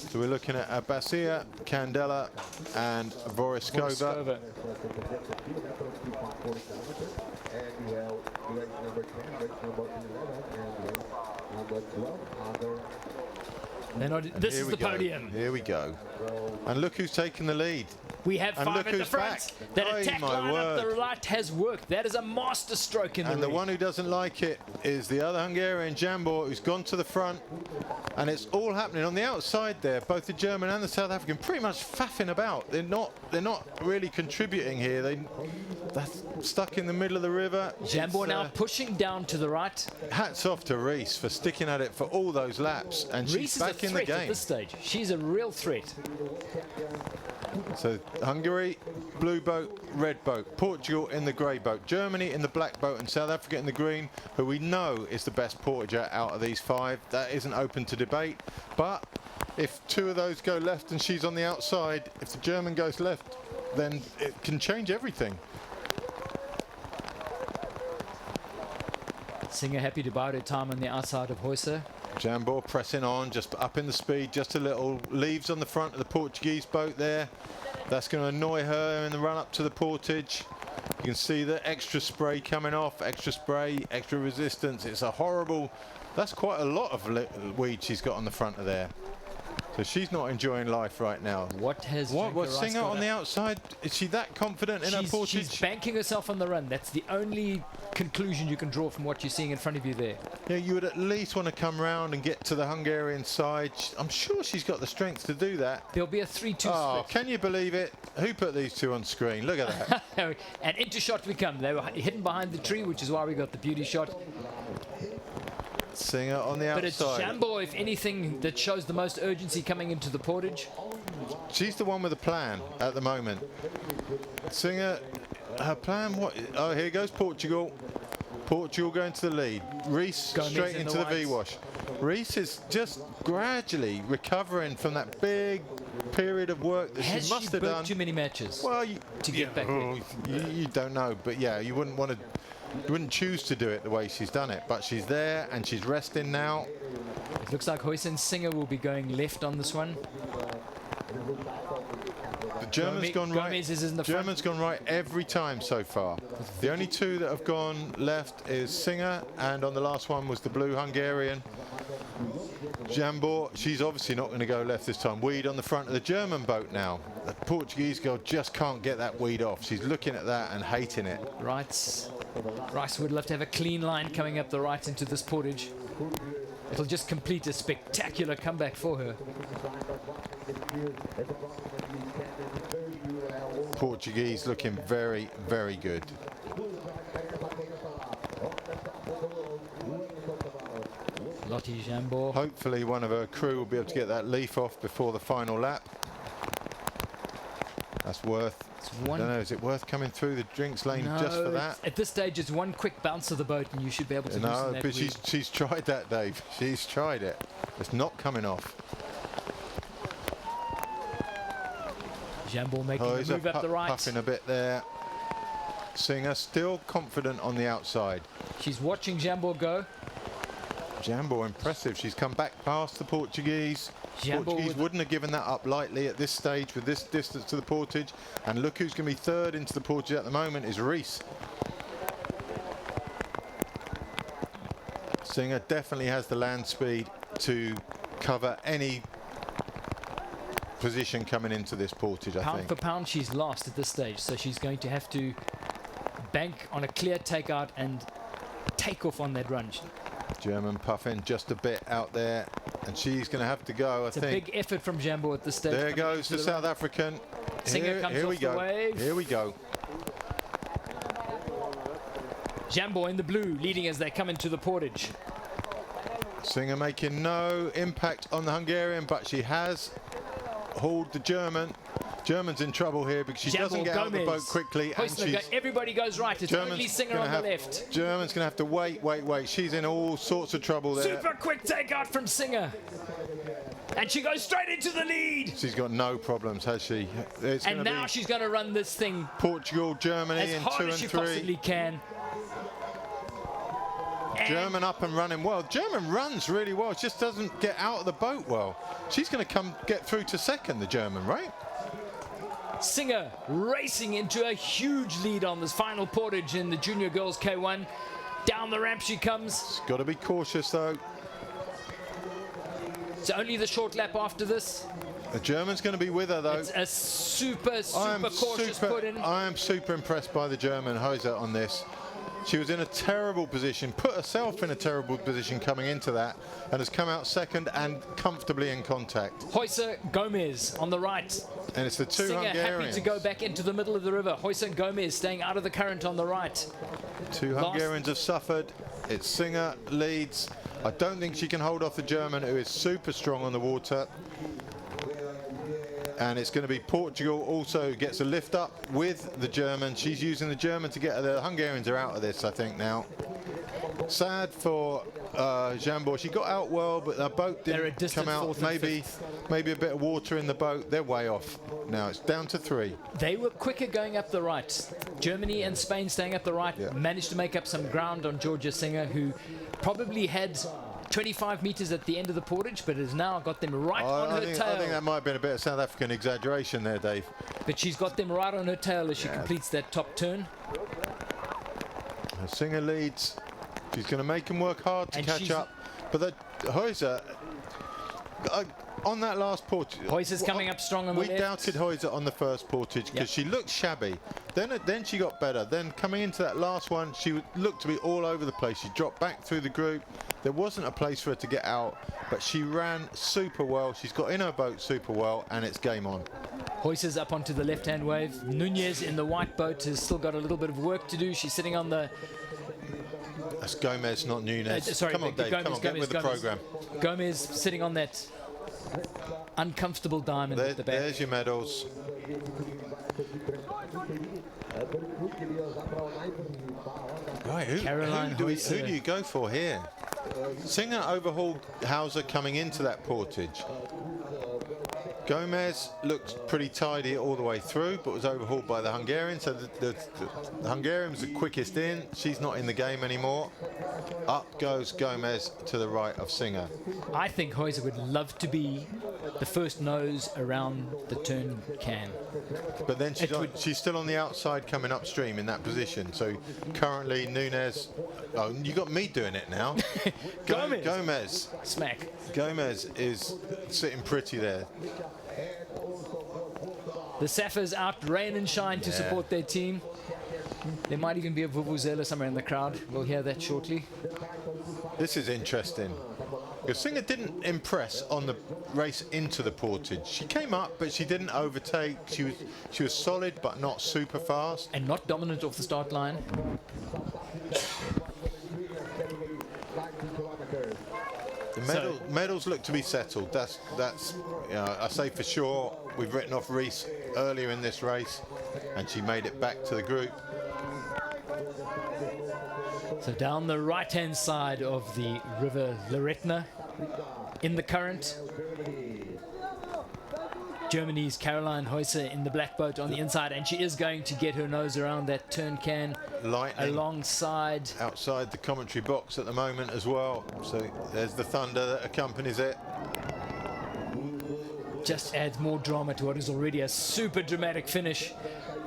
So we're looking at Abasia, Candela, and Voriskova. This is the podium. Here we go. And look who's taking the lead. We have and 5 at the front. That attack line up the right has worked. That is a master stroke in the And the one who doesn't like it is the other Hungarian, Jambor, who's gone to the front. And it's all happening on the outside there. Both the German and the South African pretty much faffing about. They're not really contributing here. They're stuck in the middle of the river. Jambor now pushing down to the right. Hats off to Reese for sticking at it for all those laps. And Reese she's back is a in the threat game. at this stage. She's a real threat. So Hungary, blue boat, red boat. Portugal in the grey boat. Germany in the black boat, and South Africa in the green, who we know is the best portager out of these 5. That isn't open to debate. But if 2 of those go left and she's on the outside, if the German goes left, then it can change everything. Singer happy to bide her time on the outside of Huyser. Jambor pressing on, just up in the speed, just a little. Leaves on the front of the Portuguese boat there. That's going to annoy her in the run up to the portage. You can see the extra spray coming off, extra spray, extra resistance. It's a horrible, that's quite a lot of weed she's got on the front of there. So she's not enjoying life right now. What's Singer on the outside? Is she that confident in her portage? She's banking herself on the run. That's the only conclusion you can draw from what you're seeing in front of you there. Yeah, you would at least want to come round and get to the Hungarian side. I'm sure she's got the strength to do that. There'll be a 3-2 Oh, split. can you believe it? Who put these 2 on screen? Look at that. And into shot we come. They were hidden behind the tree, which is why we got the beauty shot. Singer on the outside. But it's Jambo, if anything, that shows the most urgency coming into the portage. She's the one with a plan at the moment. Singer, her plan, what? Oh, here goes Portugal. Portugal going to the lead. Reese straight into the V-wash. Reese is just gradually recovering from that big period of work that she must have done. Too many matches? Well, to get back there? You don't know, but yeah, you wouldn't choose to do it the way she's done it, but she's there and she's resting now. It looks like Huysen Singer will be going left on this one. The German's gone right. Gomez is in the German's gone right every time so far. The only 2 that have gone left is Singer, and on the last one was the blue Hungarian. Jambor, she's obviously not going to go left this time. Weed on the front of the German boat now. The Portuguese girl just can't get that weed off. She's looking at that and hating it. Rice would love to have a clean line coming up the right into this portage. It'll just complete a spectacular comeback for her. Portuguese looking very, very good. Lottie Jambor. Hopefully one of her crew will be able to get that leaf off before the final lap. That's worth, I don't know, is it worth coming through the drinks lane just for that? At this stage, it's one quick bounce of the boat and you should be able to loosen that but weed. she's tried that, Dave. She's tried it. It's not coming off. Jambor making a move up the right. Puffing a bit there. Singer still confident on the outside. She's watching Jambor go. Jambor impressive. She's come back past the Portuguese. Portuguese wouldn't have given that up lightly at this stage with this distance to the portage. And look who's going to be 3rd into the portage at the moment is Reese. Singer definitely has the land speed to cover any position coming into this portage, I think. Pound for pound, she's lost at this stage, so she's going to have to bank on a clear takeout and take off on that run. German puffing just a bit out there, and she's going to have to go, I think. It's a big effort from Jambor at this stage. There goes the South African. Singer comes off the wave. Here we go. Jambor in the blue, leading as they come into the portage. Singer making no impact on the Hungarian, but she has hauled the German. German's in trouble here because she doesn't get out of the boat quickly. And everybody goes right. It's only Singer on the left. German's going to have to wait. She's in all sorts of trouble there. Super quick takeout from Singer. And she goes straight into the lead. She's got no problems, has she? And now she's going to run this thing. Portugal, Germany in 2 and 3. As hard as she possibly can. German up and running well. German runs really well. She just doesn't get out of the boat well. She's going to get through to 2nd, the German, right? Singer racing into a huge lead on this final portage in the Junior Girls K1. Down the ramp she comes. She's got to be cautious though. It's only the short lap after this. The German's going to be with her though. It's a super cautious put in. I am super impressed by the German Huyser on this. She was in a terrible position, put herself in a terrible position coming into that, and has come out 2nd and comfortably in contact. Huyser Gomez on the right. And it's the 2 Singer Hungarians. happy to go back into the middle of the river. Huyser Gomez staying out of the current on the right. 2 Hungarians have suffered. It's Singer leads. I don't think she can hold off the German, who is super strong on the water. And it's going to be Portugal also gets a lift up with the German. She's using the German to get the Hungarians are out of this, I think, now. Sad for Jambor. She got out well, but the boat didn't come out. Maybe a bit of water in the boat. They're way off now. It's down to 3. They were quicker going up the right. Germany and Spain staying up the right, managed to make up some ground on Georgia Singer, who probably had 25 meters at the end of the portage, but has now got them right on her tail. I think that might have been a bit of South African exaggeration there, Dave. But she's got them right on her tail as she completes that top turn. Singer leads. She's going to make them work hard to catch up. But the Heuser, on that last portage, Heuser's coming up strong on the left. We doubted Heuser on the first portage because she looked shabby. Then she got better. Then coming into that last one, she looked to be all over the place. She dropped back through the group. There wasn't a place for her to get out, but she ran super well. She's got in her boat super well, and it's game on. Heuser's up onto the left-hand wave. Nunez in the white boat has still got a little bit of work to do. She's sitting on the... That's Gomez, not Nunez. Sorry, come on, Dave. Gomez, come on, get with the program. Gomez sitting on that uncomfortable diamond at the back. There's your medals. Right, who do you go for here? Singer overhauled Hauser coming into that portage. Gomez looked pretty tidy all the way through, but was overhauled by the Hungarian. So the Hungarian was the quickest in. She's not in the game anymore. Up goes Gomez to the right of Singer. I think Heuser would love to be the first nose around the turn can. But then she's still on the outside coming upstream in that position. So currently Nunez... Oh, you got me doing it now. Gomez. Smack. Gomez is sitting pretty there. The Saffers out rain and shine to support their team. There might even be a vuvuzela somewhere in the crowd. We'll hear that shortly. This is interesting. Because Singer didn't impress on the race into the portage. She came up, but she didn't overtake. She was solid, but not super fast. And not dominant off the start line. The medals look to be settled. That's I say for sure. We've written off Reese earlier in this race, and she made it back to the group. So down the right-hand side of the River Loretna, in the current, Germany's Caroline Heuser in the black boat on the inside, and she is going to get her nose around that turn can. Lightning alongside. Outside the commentary box at the moment as well. So there's the thunder that accompanies it. Just adds more drama to what is already a super dramatic finish.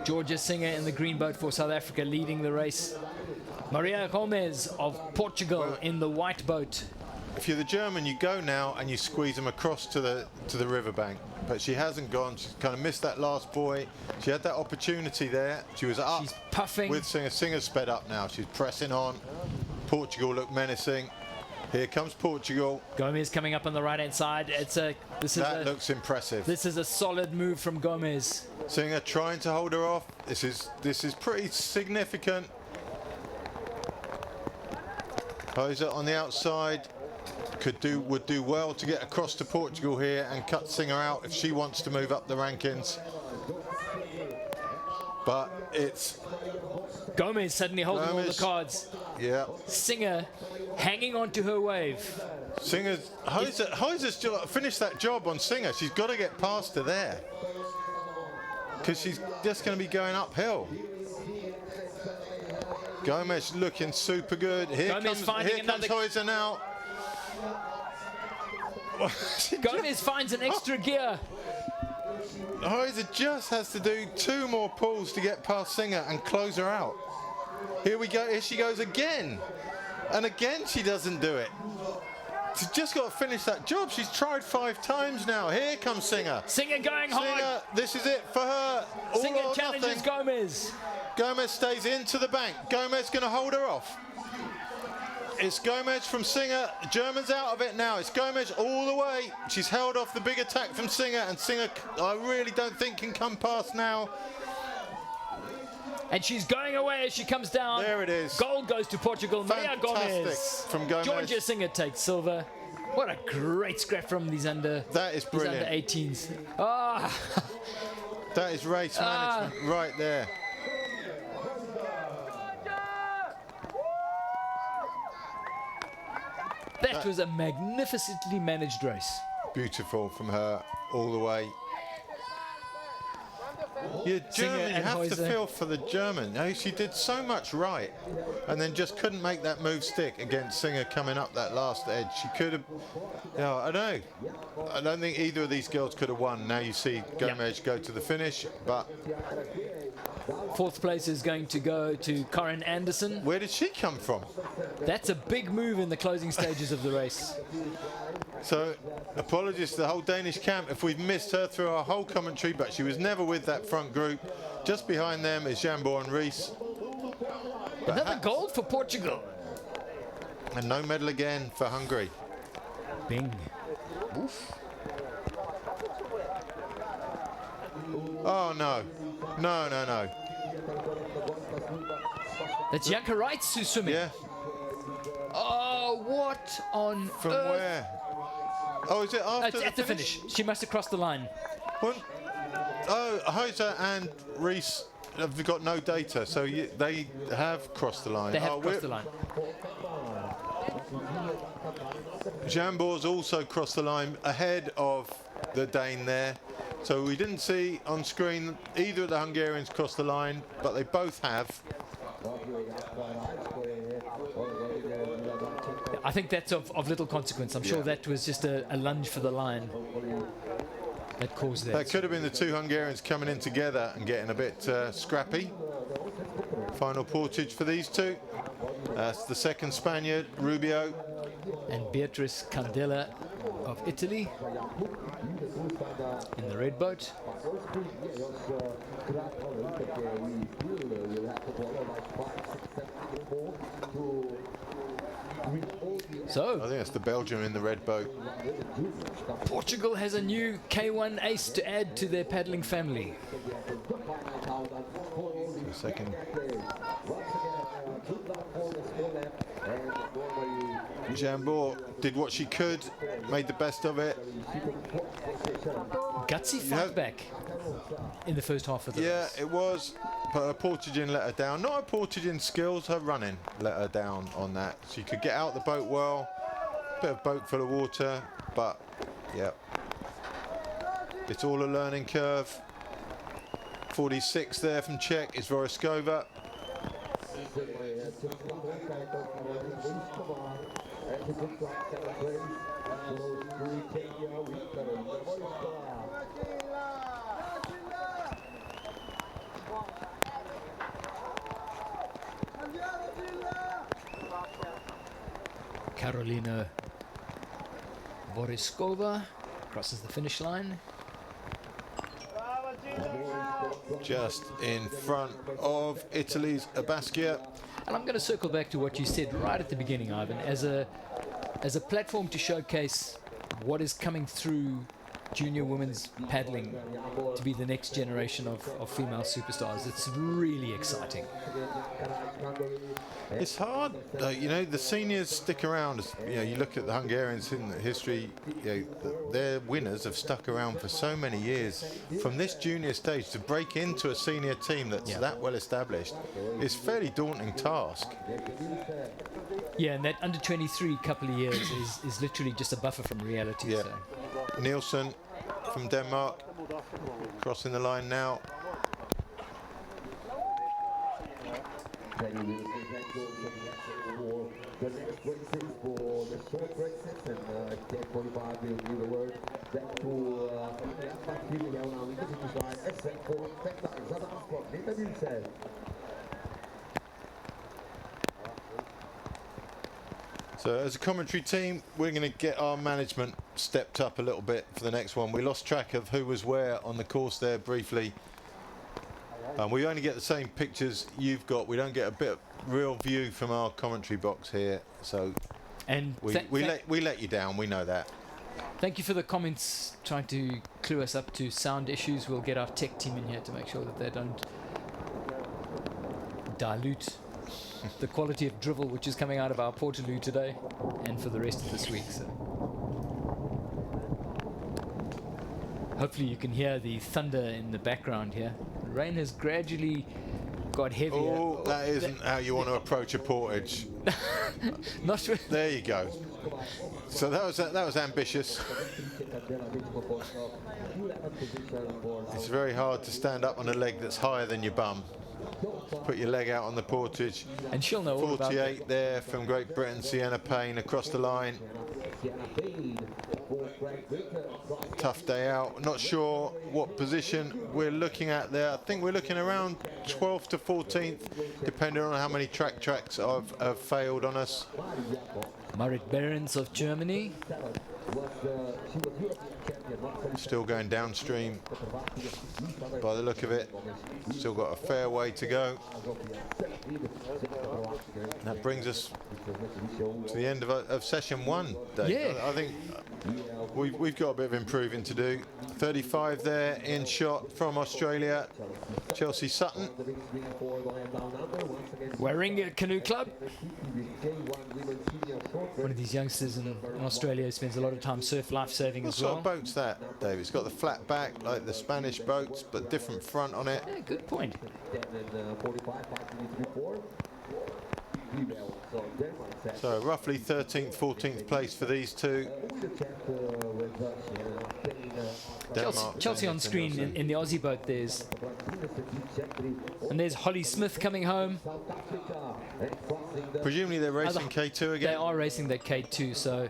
Georgia Singer in the green boat for South Africa leading the race. Maria Gomez of Portugal in the white boat. If you're the German, you go now and you squeeze them across to the riverbank. But she hasn't gone. She's kind of missed that last buoy. She had that opportunity there. She was up. She's puffing. With Singer. Singer's sped up now. She's pressing on. Portugal look menacing. Here comes Portugal. Gomez coming up on the right-hand side. That looks impressive. This is a solid move from Gomez. Singer trying to hold her off. This is pretty significant. Heuser on the outside would do well to get across to Portugal here and cut Singer out if she wants to move up the rankings. But it's Gomez suddenly holding all the cards. Yeah. Singer hanging on to her wave. Heuser's finished that job on Singer. She's got to get past her there, because she's just going to be going uphill. Gomez looking super good. Here comes Heuser now. Gomez finds an extra gear. Heuser just has to do 2 more pulls to get past Singer and close her out. Here we go. Here she goes again. And again she doesn't do it. She's just got to finish that job. She's tried 5 times now. Here comes Singer. Singer going hard. This is it for her. Singer challenges Gomez. Gomez stays into the bank. Gomez going to hold her off. It's Gomez from Singer. German's out of it now. It's Gomez all the way. She's held off the big attack from Singer, and Singer, I really don't think, can come past now. And she's going away as she comes down. There it is. Gold goes to Portugal. Maria Gomez. From Gomez. Georgia Singer takes silver. What a great scrap from these under. That is these under brilliant. 18s. Ah, That is race management right there. that was a magnificently managed race. Beautiful from her all the way. You're Singer German, you and have to Heuser. feel for the German. You know, she did so much right and then just couldn't make that move stick against Singer coming up that last edge. She could have, I don't know. I don't think either of these girls could have won. Now you see Gomez go to the finish, but Fourth place is going to go to Corinne Anderson. where did she come from? That's a big move in the closing stages of the race. So, apologies to the whole Danish camp if we've missed her through our whole commentary, but she was never with that front group. Just behind them is Jambor and Rees. Another gold for Portugal. And no medal again for Hungary. Bing. Oh, no. No, no, no. That's Janka Reitz who's swimming. Yeah, Oh, what on from earth? where? Oh, is it after It's at the finish. She must have crossed the line. What? Oh, Heuser and Rees have got no data, so they have crossed the line. They have crossed the line. Jambor's also crossed the line ahead of the Dane there. So we didn't see on screen either of the Hungarians cross the line, but they both have. I think that's of little consequence. I'm sure that was just a lunge for the line that caused that. That could have been the two Hungarians coming in together and getting a bit scrappy. Final portage for these two. That's the second Spaniard, Rubio. And Beatrice Candela of Italy in the red boat. I So, think that's the Belgium in the red boat. Portugal has a new K1 ace to add to their paddling family. The second. Jambor did what she could, made the best of it. Gutsy fight back in the first half of the Yeah, race. it was, but her portaging let her down. Not her portaging skills, her running let her down on that. She could get out the boat well, bit of boat full of water, but yeah, it's all a learning curve. 46 there from Czech is Voroskova. Karolina Voroskova crosses the finish line. Just in front of Italy's Abaschia. And I'm going to circle back to what you said right at the beginning, Ivan, as a platform to showcase what is coming through junior women's paddling to be the next generation of female superstars. It's really exciting. It's hard, you know, the seniors stick around. You know, you look at the Hungarians in the history, you know, their winners have stuck around for so many years. From this junior stage to break into a senior team that's that well established is a fairly daunting task. Yeah, and that under 23 couple of years is literally just a buffer from reality. Yeah. So. Nielsen from Denmark crossing the line now. So as a commentary team, we're going to get our management stepped up a little bit for the next one. We lost track of who was where on the course there briefly. We only get the same pictures you've got. We don't get a bit of real view from our commentary box here. So And we let you down. We know that. thank you for the comments trying to clue us up to sound issues. We'll get our tech team in here to make sure that they don't dilute the quality of drivel which is coming out of our Portaloo today and for the rest of this week. So. Hopefully you can hear the thunder in the background here. The rain has gradually got heavier. Oh, that isn't how you want to approach a portage. Not sure. There you go. So that was ambitious. It's very hard to stand up on a leg that's higher than your bum. Put your leg out on the portage. And she'll know all about 48 there from Great Britain, Sienna Payne across the line. Tough day out. Not sure what position we're looking at there. I think we're looking around 12th to 14th, depending on how many tracks have failed on us. Marit Behrens of Germany. Still going downstream by the look of it. Still got a fair way to go. And that brings us to the end of session 1, Dave. Yeah. I think we've got a bit of improving to do. 35 there in shot from Australia, Chelsea Sutton. Warringah Canoe Club. One of these youngsters in Australia spends a lot of time surf life-saving What as sort well. of boat's that, Dave? It's got the flat back like the Spanish boats, but different front on it. Yeah, good point. So roughly 13th, 14th place for these two. Chelsea on screen in the Aussie boat. There's Holly Smith coming home. Presumably they're racing K2 again. They are racing their K2, so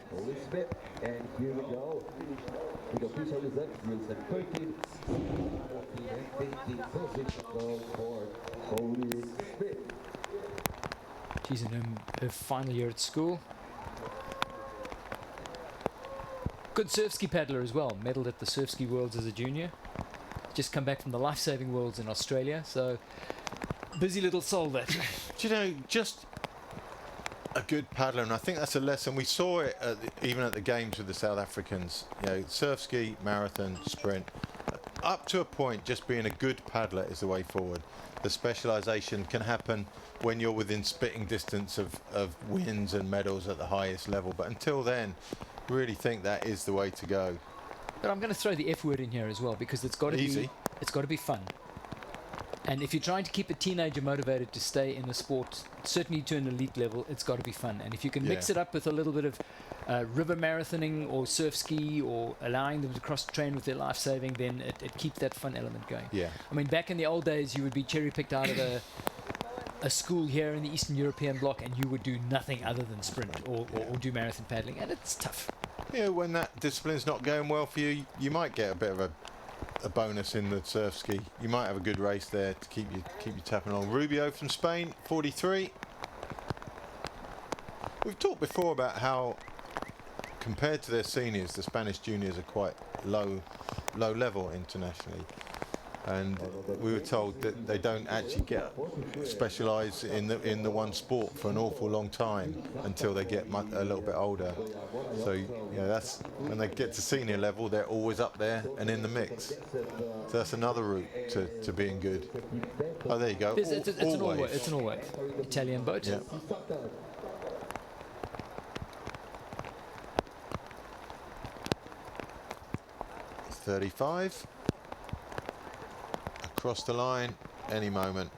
she's in her final year at school. Good surf ski paddler as well. Medalled at the Surf Ski Worlds as a junior. Just come back from the life-saving worlds in Australia. So busy little soul that. Do you know, just a good paddler, and I think that's a lesson. We saw it even at the games with the South Africans. You know, surf ski, marathon, sprint. Up to a point, just being a good paddler is the way forward. The specialisation can happen when you're within spitting distance of wins and medals at the highest level. But until then, really think that is the way to go. But I'm going to throw the F word in here as well, because it's got to Easy. It's got to be fun. And if you're trying to keep a teenager motivated to stay in the sport, certainly to an elite level, it's got to be fun. And if you can mix it up with a little bit of river marathoning or surf ski, or allowing them to cross-train with their life-saving, then it keeps that fun element going. Yeah. I mean, back in the old days, you would be cherry-picked out of a school here in the Eastern European bloc, and you would do nothing other than sprint or do marathon paddling, and it's tough. Yeah, when that discipline's not going well for you, you might get a bit of a bonus in the surf ski. You might have a good race there to keep you tapping on. Rubio from Spain, 43. We've talked before about how, compared to their seniors, the Spanish juniors are quite low level internationally. And we were told that they don't actually get specialise in the one sport for an awful long time until they get a little bit older. So that's when they get to senior level, they're always up there and in the mix. So that's another route to being good. Oh, there you go. It's an all-wave Italian boat. Yeah. It's 35. Across the line, any moment.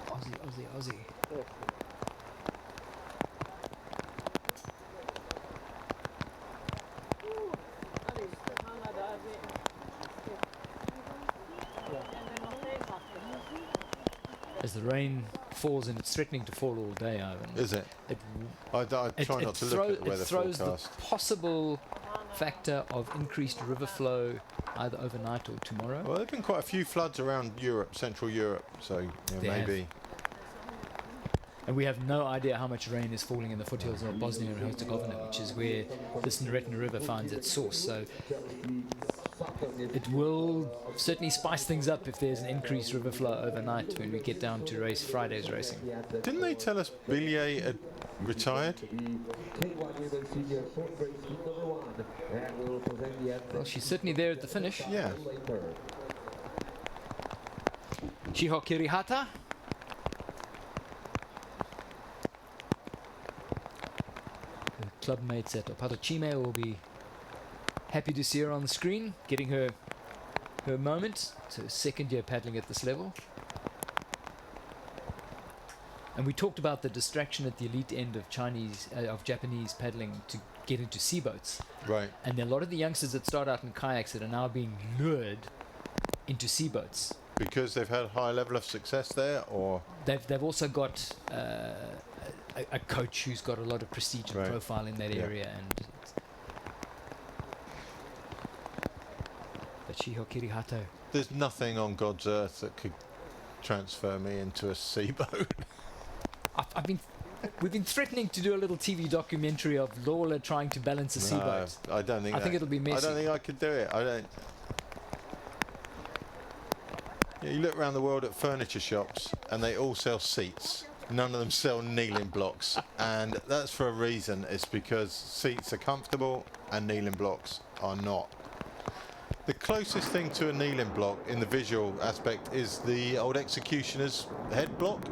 Aussie. As the rain falls, and it's threatening to fall all day, Ivan. Is it? I try not to look at the weather it throws forecast. the possible factor of increased river flow either overnight or tomorrow. Well, there have been quite a few floods around Europe, Central Europe, so maybe. And we have no idea how much rain is falling in the foothills of Bosnia and Herzegovina, which is where this Neretna River finds its source. So it will certainly spice things up if there's an increased river flow overnight when we get down to race Friday's racing. Didn't they tell us Billier had retired? Well, she's certainly there at the finish. Yeah. Shiho Kirihata. Her club mates at Opatochime will be happy to see her on the screen, getting her moment. So second year paddling at this level. And we talked about the distraction at the elite end of Japanese paddling to get into sea boats. Right. And a lot of the youngsters that start out in kayaks that are now being lured into sea boats. Because they've had a high level of success there, or They've also got a coach who's got a lot of prestige and Right. profile in that Yeah. area. And but Shiho Kirihato. there's nothing on God's earth that could transfer me into a sea boat. We've been threatening to do a little TV documentary of Lawler trying to balance a sea boat. I don't think. I think it'll be messy. I don't think I could do it. I don't. Yeah, you look around the world at furniture shops, and they all sell seats. None of them sell kneeling blocks, and that's for a reason. It's because seats are comfortable and kneeling blocks are not. The closest thing to a kneeling block in the visual aspect is the old executioner's head block,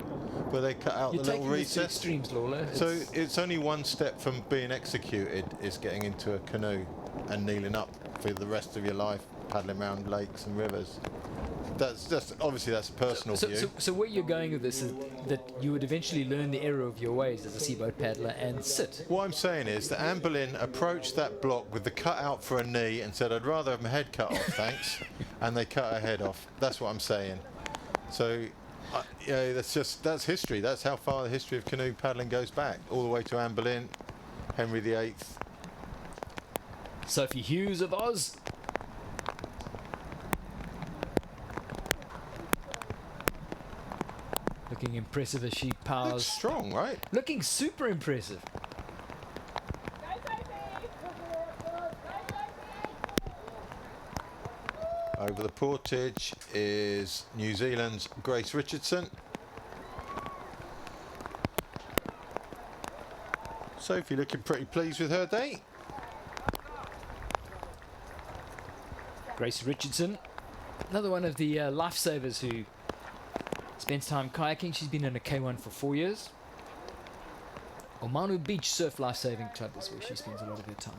where they cut out You're the little taking this to recess. extremes, Lawler. So it's only one step from being executed is getting into a canoe and kneeling up for the rest of your life, paddling around lakes and rivers. That's just obviously that's a personal view. So where you're going with this is that you would eventually learn the error of your ways as a seaboat paddler and sit. What I'm saying is that Anne Boleyn approached that block with the cutout for a knee and said, "I'd rather have my head cut off, thanks," and they cut her head off. That's what I'm saying. So, that's history. That's how far the history of canoe paddling goes back, all the way to Anne Boleyn, Henry VIII. Sophie Hughes of Oz. Looking impressive as she Looks powers. strong, right? Looking super impressive. Over the portage is New Zealand's Grace Richardson. Sophie looking pretty pleased with her day. Grace Richardson, another one of the lifesavers who spends time kayaking. She's been in a K1 for 4 years. Omanu Beach Surf Lifesaving Club is where she spends a lot of her time.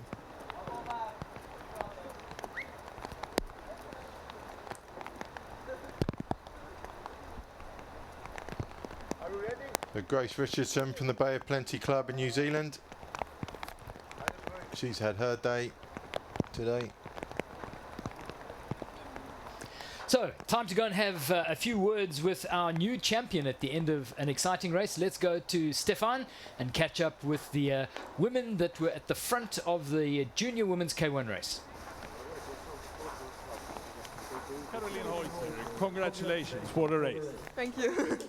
The Grace Richardson from the Bay of Plenty Club in New Zealand. She's had her day today. So, time to go and have a few words with our new champion at the end of an exciting race. Let's go to Stefan and catch up with the women that were at the front of the junior women's K1 race. Caroline Holzer, congratulations, what a race. Thank you.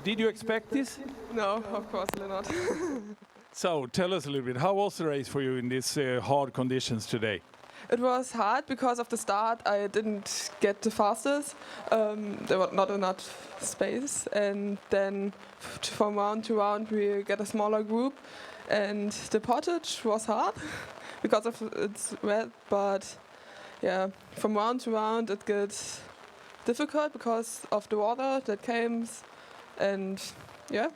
Did you expect this? No, of course not. So tell us a little bit, how was the race for you in these hard conditions today? It was hard because of the start. I didn't get the fastest. There was not enough space, and then from round to round we get a smaller group, and the portage was hard because of it's wet. But yeah, from round to round it gets difficult because of the water that came, and yeah.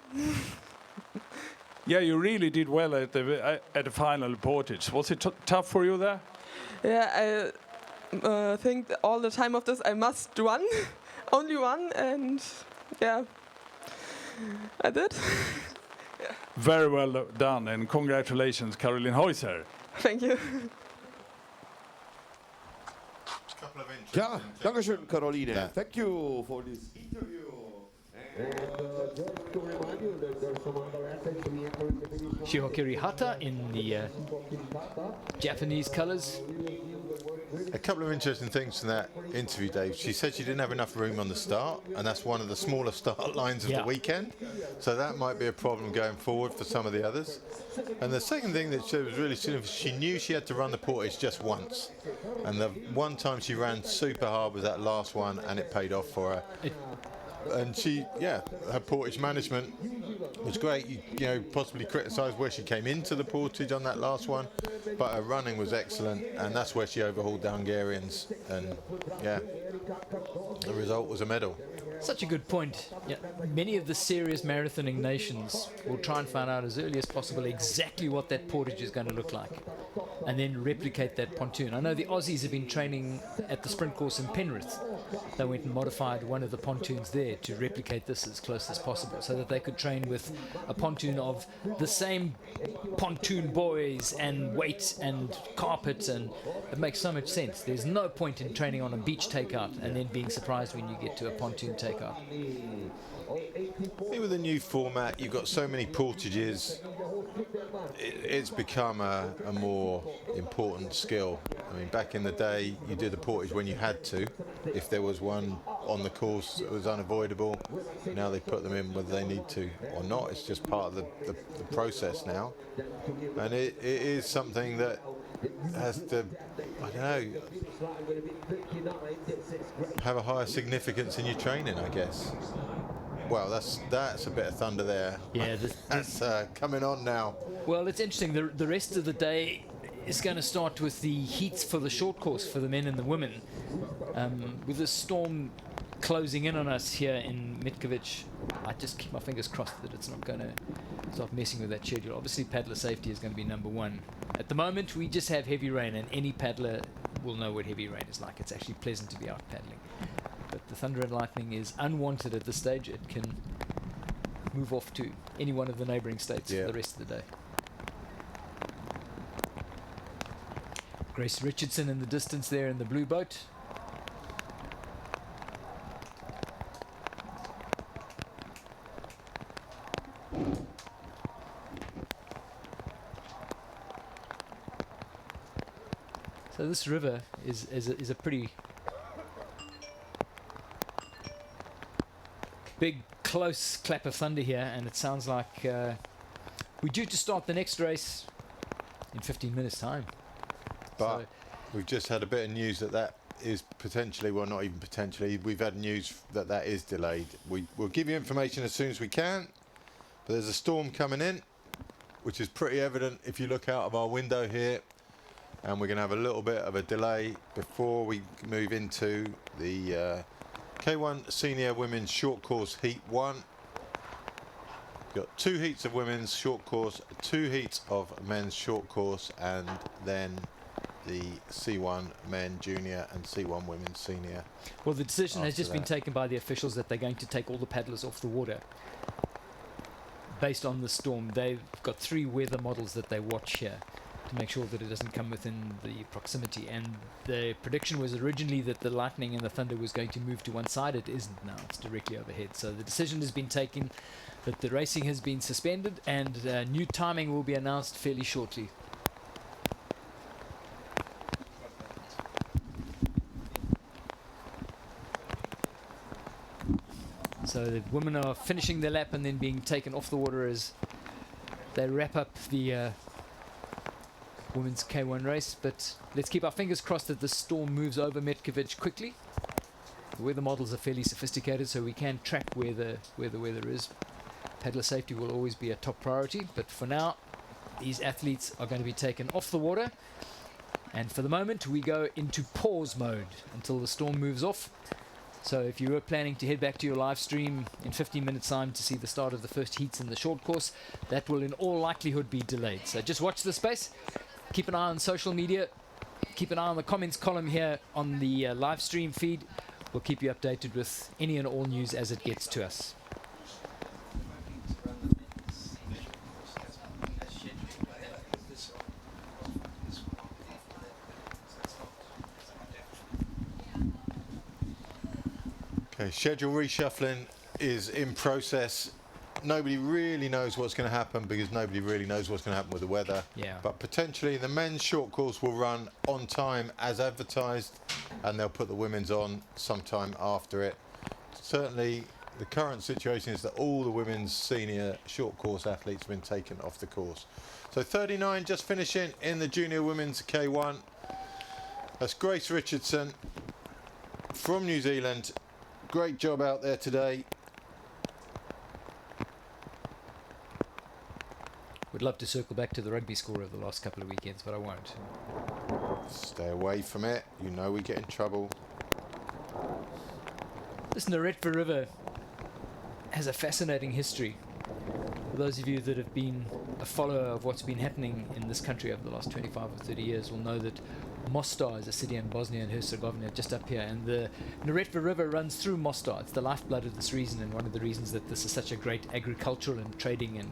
Yeah, you really did well at the final portage. Was it tough for you there? Yeah, I think that all the time of this I must run, only run, and yeah, I did. Yeah. Very well done, and congratulations, Caroline Holzer. Thank you. Ja, dankeschön, Caroline. Yeah. Thank you for this interview. Shihokiri Hata in the Japanese colors. A couple of interesting things from that interview, Dave. She said she didn't have enough room on the start, and that's one of the smaller start lines of Yeah. the weekend. So that might be a problem going forward for some of the others. And the second thing that she was really significant, she knew she had to run the portage just once. And the one time she ran super hard was that last one, and it paid off for her. And she, yeah, her portage management was great. You know, possibly criticised where she came into the portage on that last one, but her running was excellent, and that's where she overhauled the Hungarians. And yeah, the result was a medal. Such a good point. Yeah, many of the serious marathoning nations will try and find out as early as possible exactly what that portage is going to look like. and then replicate that pontoon. I know the Aussies have been training at the sprint course in Penrith. They went and modified one of the pontoons there to replicate this as close as possible so that they could train with a pontoon of the same pontoon buoys and weight and carpet, and it makes so much sense. There's no point in training on a beach takeout and then being surprised when you get to a pontoon takeout. With the new format, you've got so many portages. It's become a more important skill. I mean, back in the day, you did a portage when you had to. If there was one on the course that was unavoidable, now they put them in whether they need to or not. It's just part of the process now. And it is something that has to, I don't know, have a higher significance in your training, I guess. Well, that's a bit of thunder there. Yeah, that's coming on now. Well, it's interesting. The rest of the day is going to start with the heats for the short course for the men and the women. With the storm closing in on us here in Metkovic, I just keep my fingers crossed that it's not going to start messing with that schedule. Obviously, paddler safety is going to be number one. At the moment, we just have heavy rain, and any paddler will know what heavy rain is like. It's actually pleasant to be out paddling. But the thunder and lightning is unwanted at this stage. It can move off to any one of the neighbouring states for the rest of the day. Grace Richardson in the distance there in the blue boat. So this river is a pretty big, close clap of thunder here, and it sounds like we're due to start the next race in 15 minutes' time. But So we've just had a bit of news that is potentially, well, not even potentially, we've had news that is delayed. We'll give you information as soon as we can, but there's a storm coming in, which is pretty evident if you look out of our window here, and we're going to have a little bit of a delay before we move into the K1 Senior Women's Short Course Heat 1. We've got 2 heats of women's short course, 2 heats of men's short course, and then the C1 men junior and C1 women's senior. well, the decision has After just been that. taken by the officials that they're going to take all the paddlers off the water. Based on the storm, they've got 3 weather models that they watch here to make sure that it doesn't come within the proximity. And the prediction was originally that the lightning and the thunder was going to move to one side. It isn't now. It's directly overhead. So the decision has been taken that the racing has been suspended, and new timing will be announced fairly shortly. So the women are finishing their lap and then being taken off the water as they wrap up the women's K1 race. But let's keep our fingers crossed that the storm moves over Metkovic quickly. The weather models are fairly sophisticated, so we can track where the weather is. Paddler safety will always be a top priority, but for now, these athletes are going to be taken off the water. And for the moment, we go into pause mode until the storm moves off. So if you were planning to head back to your live stream in 15 minutes time to see the start of the first heats in the short course, that will in all likelihood be delayed. So just watch the space, keep an eye on social media, keep an eye on the comments column here on the live stream feed. We'll keep you updated with any and all news as it gets to us. Okay, schedule reshuffling is in process. Nobody really knows what's going to happen because nobody really knows what's going to happen with the weather. Yeah. But potentially the men's short course will run on time as advertised, and they'll put the women's on sometime after it. Certainly the current situation is that all the women's senior short course athletes have been taken off the course. So 39 just finishing in the junior women's K1. That's Grace Richardson from New Zealand. Great job out there today. Would love to circle back to the rugby score of the last couple of weekends, but I won't. Stay away from it. You know we get in trouble. Listen, the Redford River has a fascinating history. For those of you that have been a follower of what's been happening in this country over the last 25 or 30 years will know that Mostar is a city in Bosnia and Herzegovina, just up here, and the Neretva River runs through Mostar. It's the lifeblood of this region, and one of the reasons that this is such a great agricultural and trading and